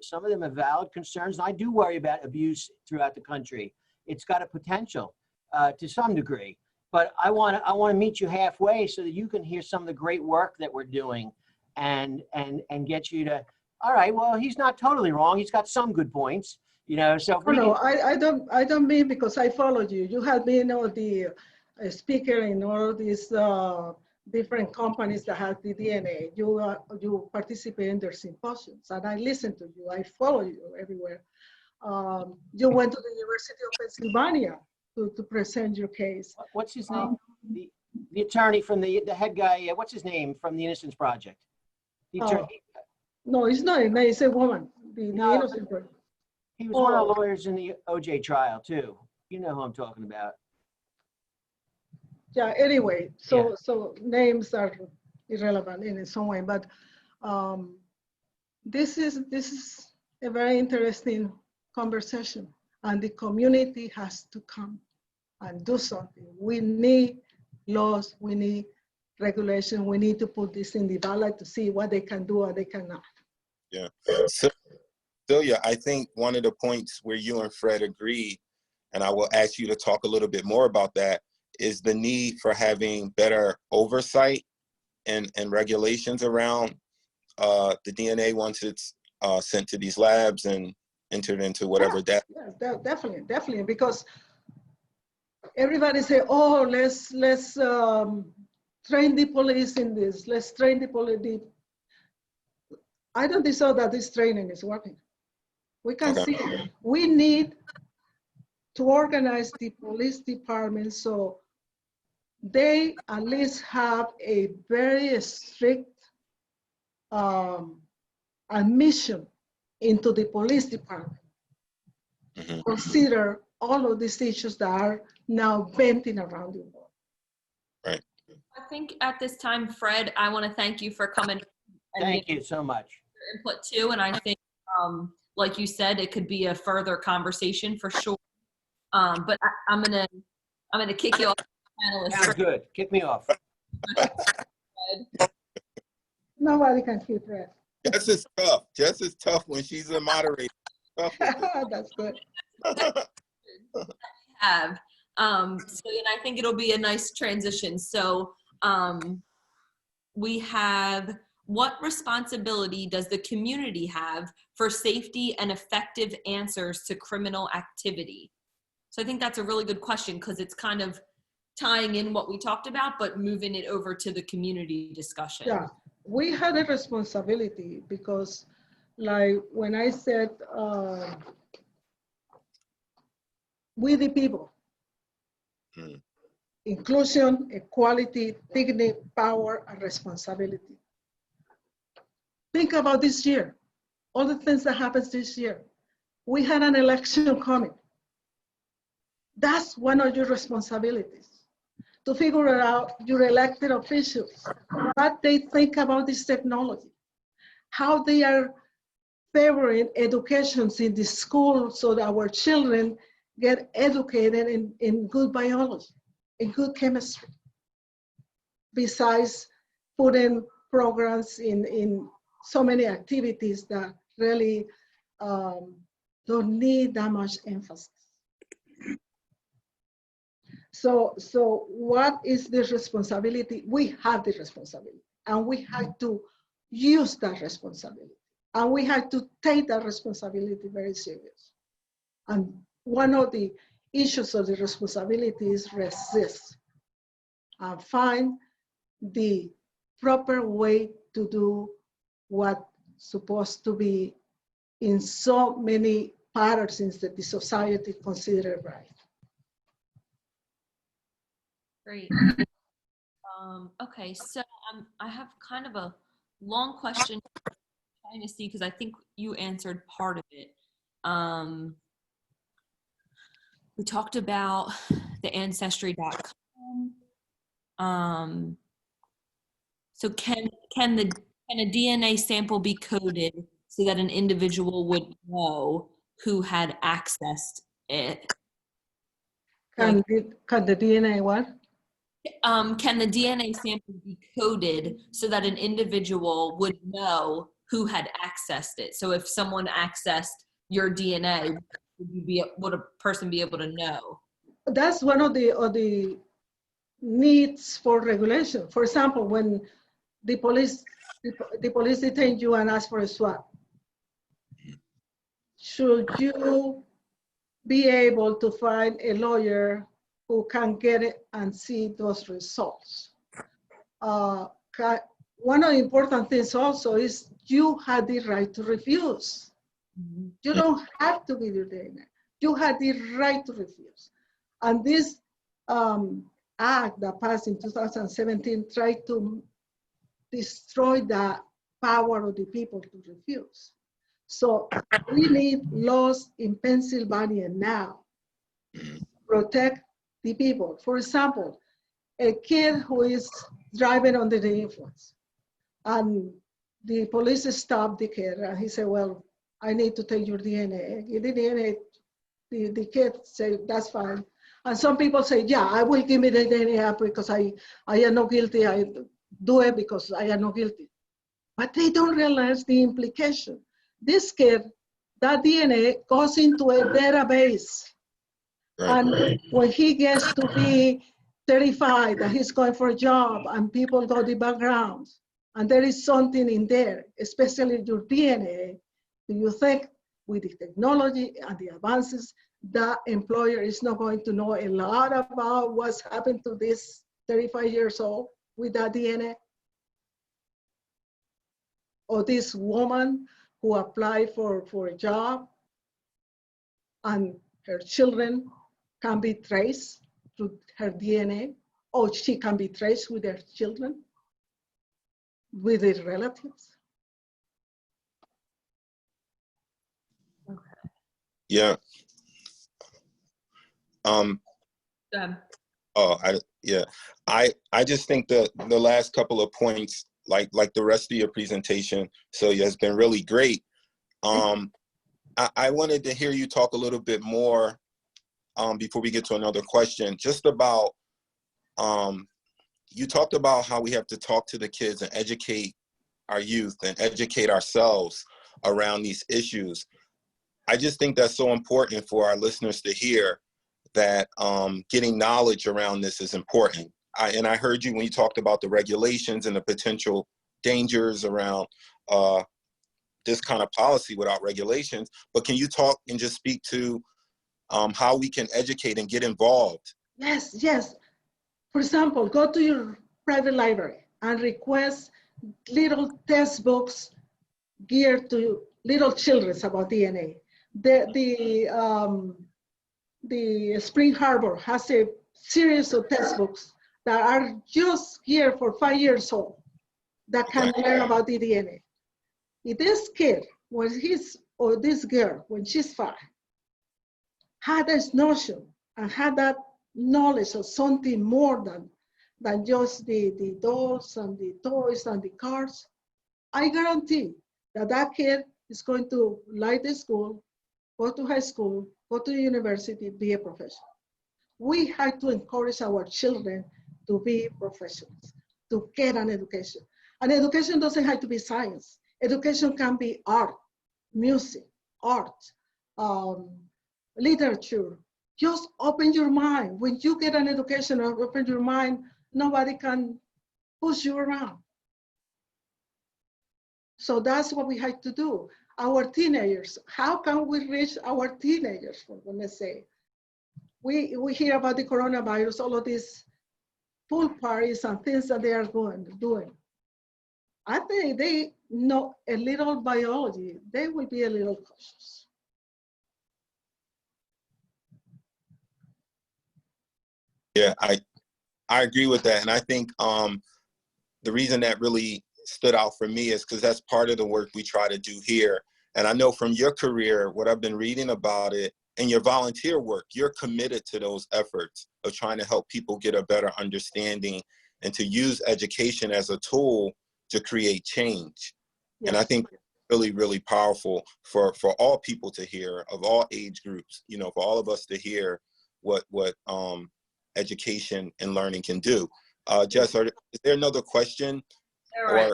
some of them are valid concerns. And I do worry about abuse throughout the country. It's got a potential to some degree, but I want to meet you halfway so that you can hear some of the great work that we're doing and get you to, all right, well, he's not totally wrong. He's got some good points, you know, so. No, I don't mean, because I followed you. You have been the speaker in all these different companies that have the DNA. You participate in their symposiums, and I listen to you. I follow you everywhere. You went to the University of Pennsylvania to present your case. What's his name? The attorney from the head guy. What's his name from the Innocence Project? The attorney. No, it's not. It's a woman. The Innocent Project. He was one of the lawyers in the OJ trial too. You know who I'm talking about. Yeah, anyway, so names are irrelevant in some way, but this is a very interesting conversation, and the community has to come and do something. We need laws, we need regulation, we need to put this in the ballot to see what they can do or they cannot. Yeah. So, Celia, I think one of the points where you and Fred agreed, and I will ask you to talk a little bit more about that, is the need for having better oversight and regulations around the DNA once it's sent to these labs and entered into whatever data. Yeah, definitely, because everybody say, oh, let's train the police in this, let's train the police. I don't think so that this training is working. We can see it. We need to organize the police department so they at least have a very strict admission into the police department. Mm-hmm. Consider all of these issues that are now venting around the world. Right. I think at this time, Fred, I want to thank you for coming. Thank you so much. Your input too, and I think, like you said, it could be a further conversation for sure. But I'm gonna kick you off. Sounds good. Kick me off. Nobody can keep Fred. Jess is tough. Jess is tough when she's a moderator. That's good. So, and I think it'll be a nice transition. So, we have, what responsibility does the community have for safety and effective answers to criminal activity? So I think that's a really good question, because it's kind of tying in what we talked about, but moving it over to the community discussion. Yeah, we had a responsibility because, like when I said, we the people, inclusion, equality, dignity, power, and responsibility. Think about this year, all the things that happens this year. We had an election coming. That's one of your responsibilities, to figure out your elected officials, what they think about this technology, how they are favoring educations in the school so that our children get educated in good biology, in good chemistry, besides putting programs in so many activities that really don't need that much emphasis. So what is the responsibility? We have the responsibility, and we have to use that responsibility, and we have to take that responsibility very serious. And one of the issues of the responsibility is resist and find the proper way to do what's supposed to be in so many patterns that the society considers right. Great. Okay, so I have kind of a long question trying to see because I think you answered part of it. We talked about the ancestry.com. So can a DNA sample be coded so that an individual would know who had accessed it? Can the DNA what? Can the DNA sample be coded so that an individual would know who had accessed it? So if someone accessed your DNA, would a person be able to know? That's one of the needs for regulation. For example, when the police detain you and ask for a swab, should you be able to find a lawyer who can get it and see those results? One of the important things also is you had the right to refuse. You don't have to give your DNA. You had the right to refuse. And this act that passed in 2017 tried to destroy the power of the people to refuse. So we need laws in Pennsylvania now to protect the people. For example, a kid who is driving under the influence and the police stopped the kid and he said, well, I need to take your DNA. Give the DNA, the kid said, that's fine. And some people say, yeah, I will give me the DNA because I am not guilty. I do it because I am not guilty. But they don't realize the implication. This kid, that DNA goes into a database. Right. And when he gets to be 35 and he's going for a job and people go the backgrounds and there is something in there, especially your DNA, do you think with the technology and the advances, that employer is not going to know a lot about what's happened to this 35 years old with that DNA? Or this woman who applied for a job and her children can be traced through her DNA, or she can be traced with her children, with her relatives. Yeah. I just think that the last couple of points, like the rest of your presentation, Celia, has been really great. I wanted to hear you talk a little bit more before we get to another question, just about, you talked about how we have to talk to the kids and educate our youth and educate ourselves around these issues. I just think that's so important for our listeners to hear, that getting knowledge around this is important. And I heard you when you talked about the regulations and the potential dangers around this kind of policy without regulations, but can you talk and just speak to how we can educate and get involved? Yes. For example, go to your private library and request little textbooks geared to little children about DNA. The Spring Harbor has a series of textbooks that are just geared for 5 years old that can learn about the DNA. If this kid, or this girl, when she's 5, had this notion and had that knowledge of something more than just the dolls and the toys and the cars, I guarantee that kid is going to like the school, go to high school, go to university, be a professional. We have to encourage our children to be professionals, to get an education. And education doesn't have to be science. Education can be art, music, art, literature, Just open your mind. When you get an education or open your mind, nobody can push you around. So that's what we have to do. Our teenagers, how can we reach our teenagers, for goodness sake? We hear about the coronavirus, all of these pool parties and things that they are doing. I think they know a little biology. They will be a little cautious. Yeah, I agree with that. And I think the reason that really stood out for me is because that's part of the work we try to do here. And I know from your career, what I've been reading about it, and your volunteer work, you're committed to those efforts of trying to help people get a better understanding and to use education as a tool to create change. Yes. And I think really, really powerful for all people to hear, of all age groups, you know, for all of us to hear what education and learning can do. Jess, is there another question? All right.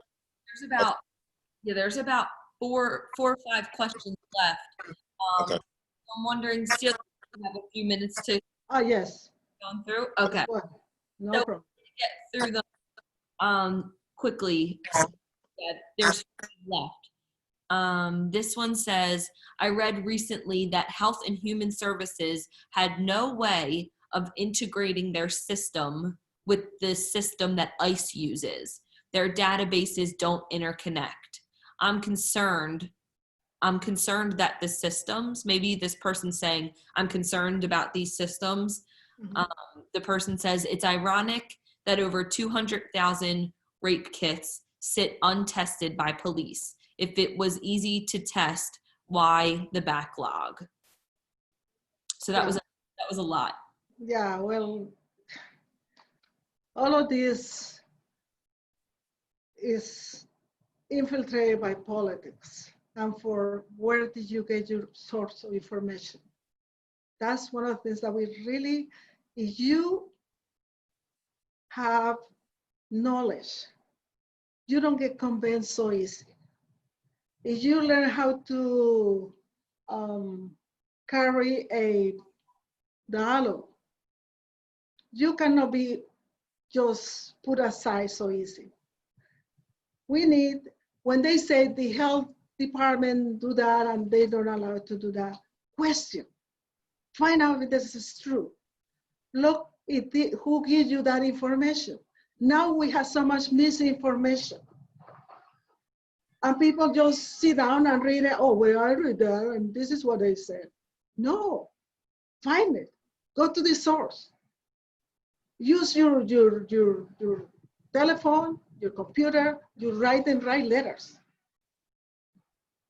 There's about four or five questions left. Okay. I'm wondering, still have a few minutes to Yes. go through. Okay. No So problem. get through them quickly. Yeah, there's 5 left. This one says, I read recently that Health and Human Services had no way of integrating their system with the system that ICE uses. Their databases don't interconnect. I'm concerned that the systems, maybe this person's saying, I'm concerned about these systems. Mm-hmm. The person says, it's ironic that over 200,000 rape kits sit untested by police. If it was easy to test, why the backlog? So that was a lot. Yeah, well, all of this is infiltrated by politics. And for where did you get your source of information? That's one of the things that we really, if you have knowledge, you don't get convinced so easy. If you learn how to carry a dialogue, you cannot be just put aside so easy. We need, when they say the health department do that and they don't allow to do that, question, find out if this is true. Look, who gives you that information? Now we have so much misinformation. And people just sit down and read it, oh, well, I read that and this is what they said. No, find it, go to the source. Use your telephone, your computer, you write letters.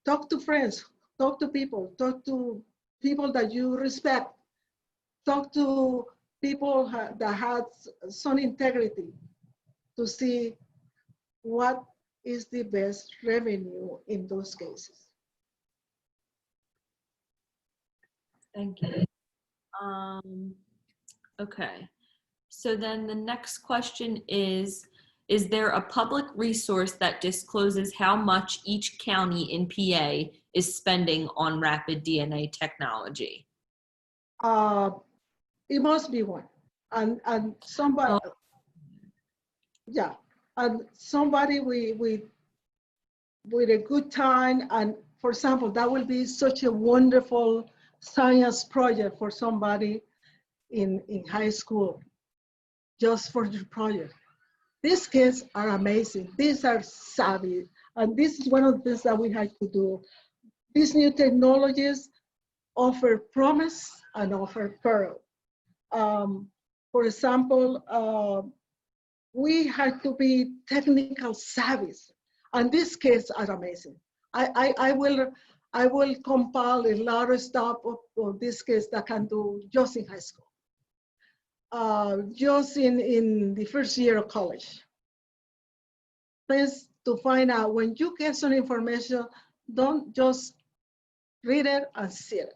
Talk to friends, talk to people that you respect, talk to people that have some integrity to see what is the best revenue in those cases. Thank you. Okay. So then the next question is there a public resource that discloses how much each county in PA is spending on rapid DNA technology? It must be one. And somebody, yeah, and somebody with a good time, and for example, that will be such a wonderful science project for somebody in high school, just for your project. These kids are amazing. These are savvy. And this is one of the things that we have to do. These new technologies offer promise and offer peril. For example, we have to be technical savvy. And these kids are amazing. I will compile a lot of stuff of these kids that can do just in high school. Just in the first year of college. Things to find out, when you get some information, don't just read it and see it.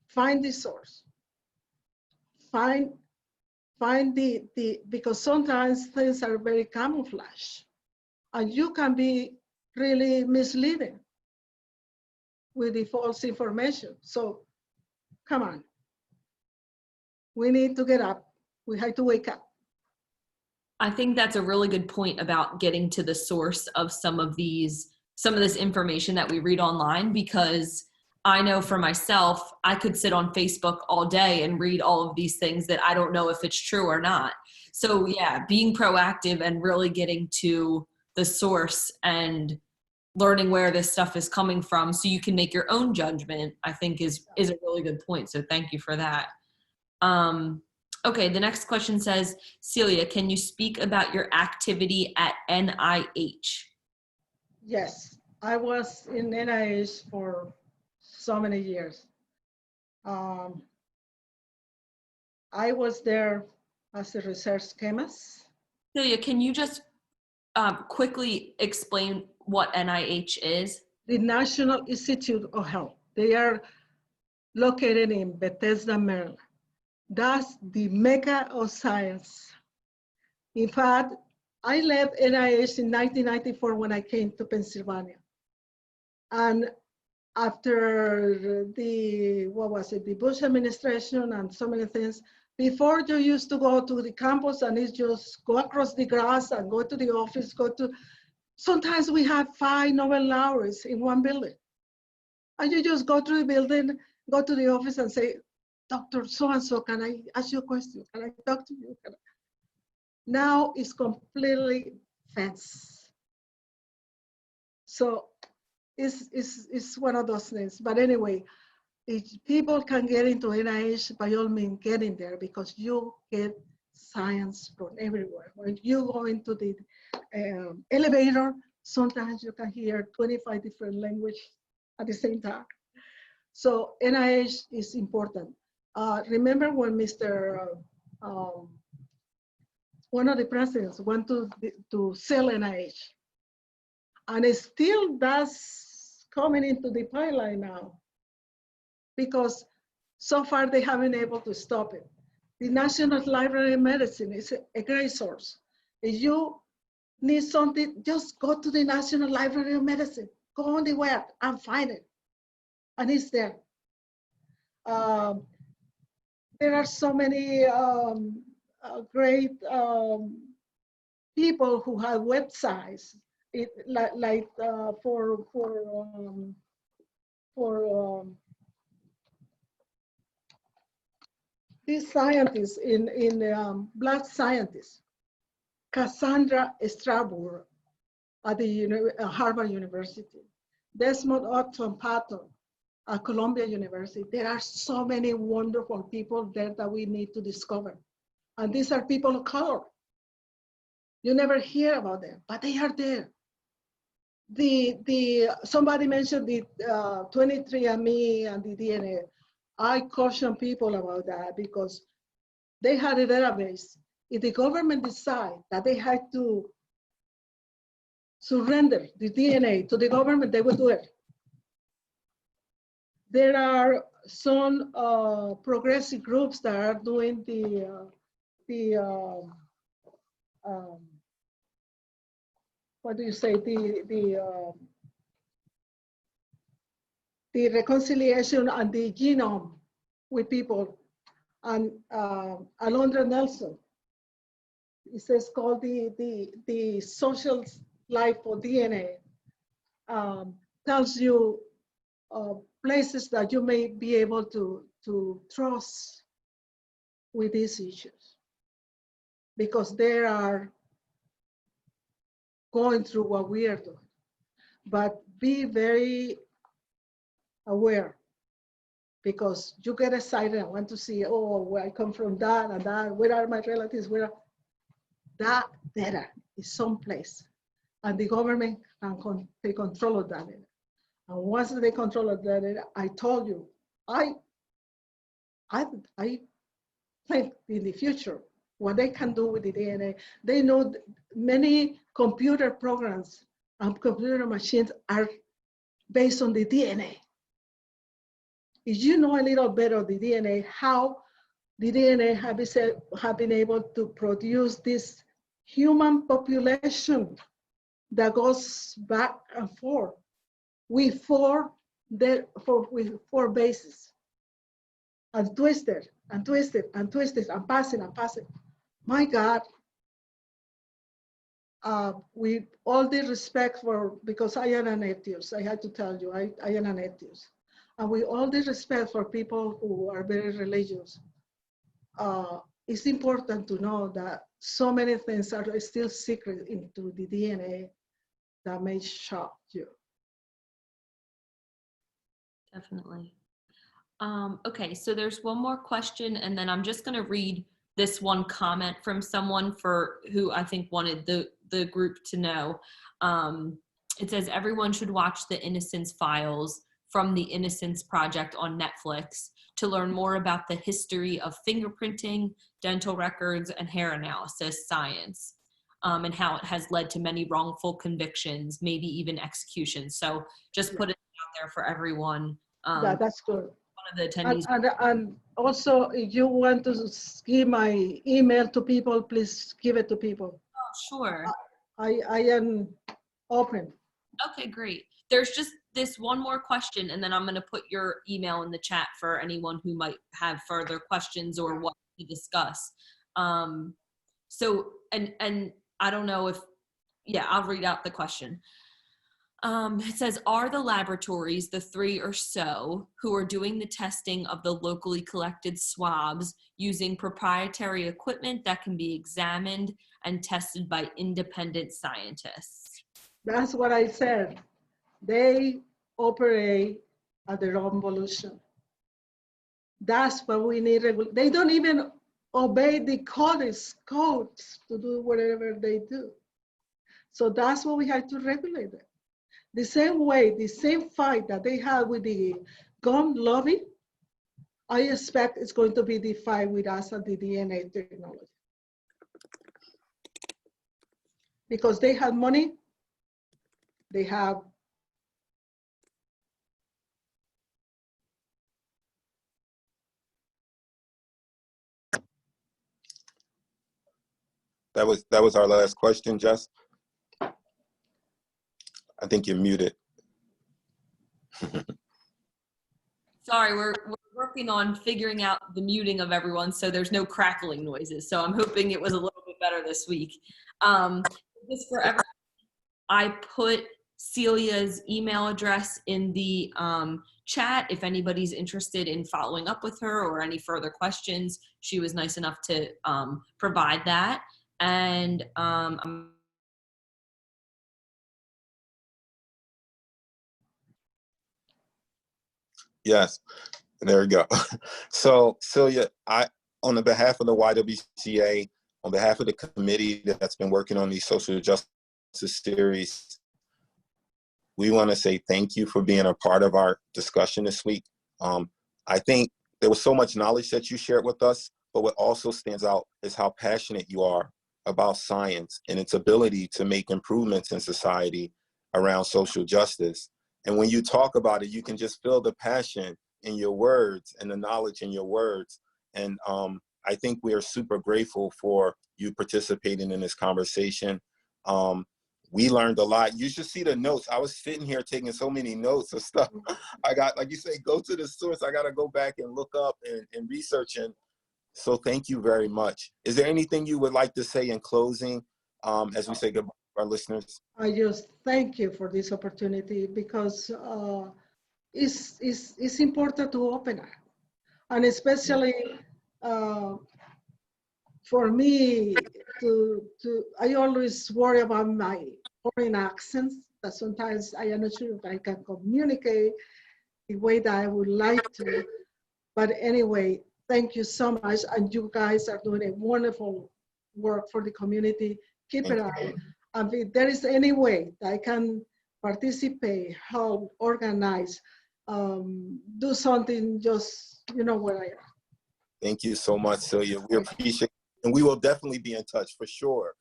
Find the source. Find because sometimes things are very camouflage and you can be really misleading with the false information. So come on. We need to get up. We have to wake up. I think that's a really good point about getting to the source of some of this information that we read online, because I know for myself, I could sit on Facebook all day and read all of these things that I don't know if it's true or not. So yeah, being proactive and really getting to the source and learning where this stuff is coming from so you can make your own judgment, I think is a really good point. So thank you for that. Okay, the next question says, Celia, can you speak about your activity at NIH? Yes, I was in NIH for so many years. I was there as a research chemist. Celia, can you just quickly explain what NIH is? The National Institute of Health. They are located in Bethesda, Maryland. That's the mecca of science. In fact, I left NIH in 1994 when I came to Pennsylvania. And after the Bush administration and so many things, before you used to go to the campus and it's just go across the grass and go to the office, sometimes we have 5 Nobel laureates in one building. And you just go to the building, go to the office and say, Dr. So-and-so, can I ask you a question? Can I talk to you? Now it's completely fenced. So it's one of those things. But anyway, if people can get into NIH, by all means, get in there because you get science from everywhere. When you go into the elevator, sometimes you can hear 25 different languages at the same time. So NIH is important. Remember when one of the presidents went to sell NIH, and it still does coming into the pipeline now, because so far they haven't been able to stop it. The National Library of Medicine is a great source. If you need something, just go to the National Library of Medicine, go on the web and find it, and it's there. There are so many great people who have websites, these scientists Black scientists, Cassandra Strasburg at the Harvard University, Desmond Otton Patton at Columbia University. There are so many wonderful people there that we need to discover. And these are people of color. You never hear about them, but they are there. Somebody mentioned the 23andMe and the DNA. I caution people about that because they had a database. If the government decide that they had to surrender the DNA to the government, they will do it. There are some progressive groups that are doing the reconciliation and the genome with people. And Alondra Nelson, it says called the social life for DNA, tells you places that you may be able to trust with these issues, because they are going through what we are doing. But be very aware, because you get excited and want to see, oh, where I come from, that and that, where are my relatives, that data is someplace, and the government can take control of that data. And once they control of that data, I told you, I think in the future, what they can do with the DNA, they know many computer programs and computer machines are based on the DNA. If you know a little bit of the DNA, how the DNA have been able to produce this human population that goes back and forth with four bases. and twisted and twisted and twisted and passing and passing. My God, with all the respect for, because I am an atheist, I had to tell you, I am an atheist. And with all the respect for people who are very religious, it's important to know that so many things are still secret into the DNA that may shock you. Definitely. Okay, so there's one more question, and then I'm just going to read this one comment from someone for who I think wanted the group to know. It says, everyone should watch the Innocence Files from the Innocence Project on Netflix to learn more about the history of fingerprinting, dental records, and hair analysis science, and how it has led to many wrongful convictions, maybe even executions. So just put it out there for everyone. Yeah, that's good. One of the attendees. And also, if you want to give my email to people, please give it to people. Oh, sure. I am open. Okay, great. There's just this one more question, and then I'm going to put your email in the chat for anyone who might have further questions or what to discuss. So, and I don't know if, yeah, I'll read out the question. It says, are the laboratories, the 3 or so, who are doing the testing of the locally collected swabs using proprietary equipment that can be examined and tested by independent scientists? That's what I said. They operate at their own volition. That's what we need. They don't even obey the codes to do whatever they do. So that's what we have to regulate it. The same way, the same fight that they had with the gun lobby, I expect it's going to be the fight with us and the DNA technology. Because they have money, they have That was our last question, Jess. I think you're muted. Sorry, we're working on figuring out the muting of everyone so there's no crackling noises. So I'm hoping it was a little bit better this week. Just for everyone, I put Celia's email address in the chat. If anybody's interested in following up with her or any further questions, she was nice enough to provide that. And Yes, there we go. So Celia, on the behalf of the YWCA, on behalf of the committee that's been working on these social justice series, we want to say thank you for being a part of our discussion this week. I think there was so much knowledge that you shared with us, but what also stands out is how passionate you are about science and its ability to make improvements in society around social justice. And when you talk about it, you can just feel the passion in your words and the knowledge in your words. And I think we are super grateful for you participating in this conversation. We learned a lot. You should see the notes. I was sitting here taking so many notes of stuff. I got, like you say, go to the source. I got to go back and look up and research. And so thank you very much. Is there anything you would like to say in closing as we say goodbye to our listeners? I just thank you for this opportunity because it's important to open up. And especially for me, I always worry about my foreign accents, that sometimes I am not sure if I can communicate the way that I would like to. But anyway, thank you so much. And you guys are doing a wonderful work for the community. Keep it up. And if there is any way that I can participate, help, organize, do something, just, you know where I am. Thank you so much, Celia. We appreciate it. And we will definitely be in touch for sure.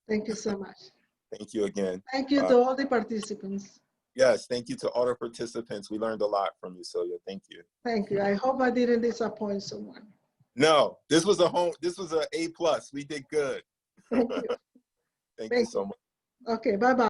Thank you so much. Thank you again. Thank you to all the participants. Yes, thank you to all the participants. We learned a lot from you, Celia. Thank you. Thank you. I hope I didn't disappoint someone. No, this was an A+. We did good. Thank you. Thank you so much. Okay, bye-bye.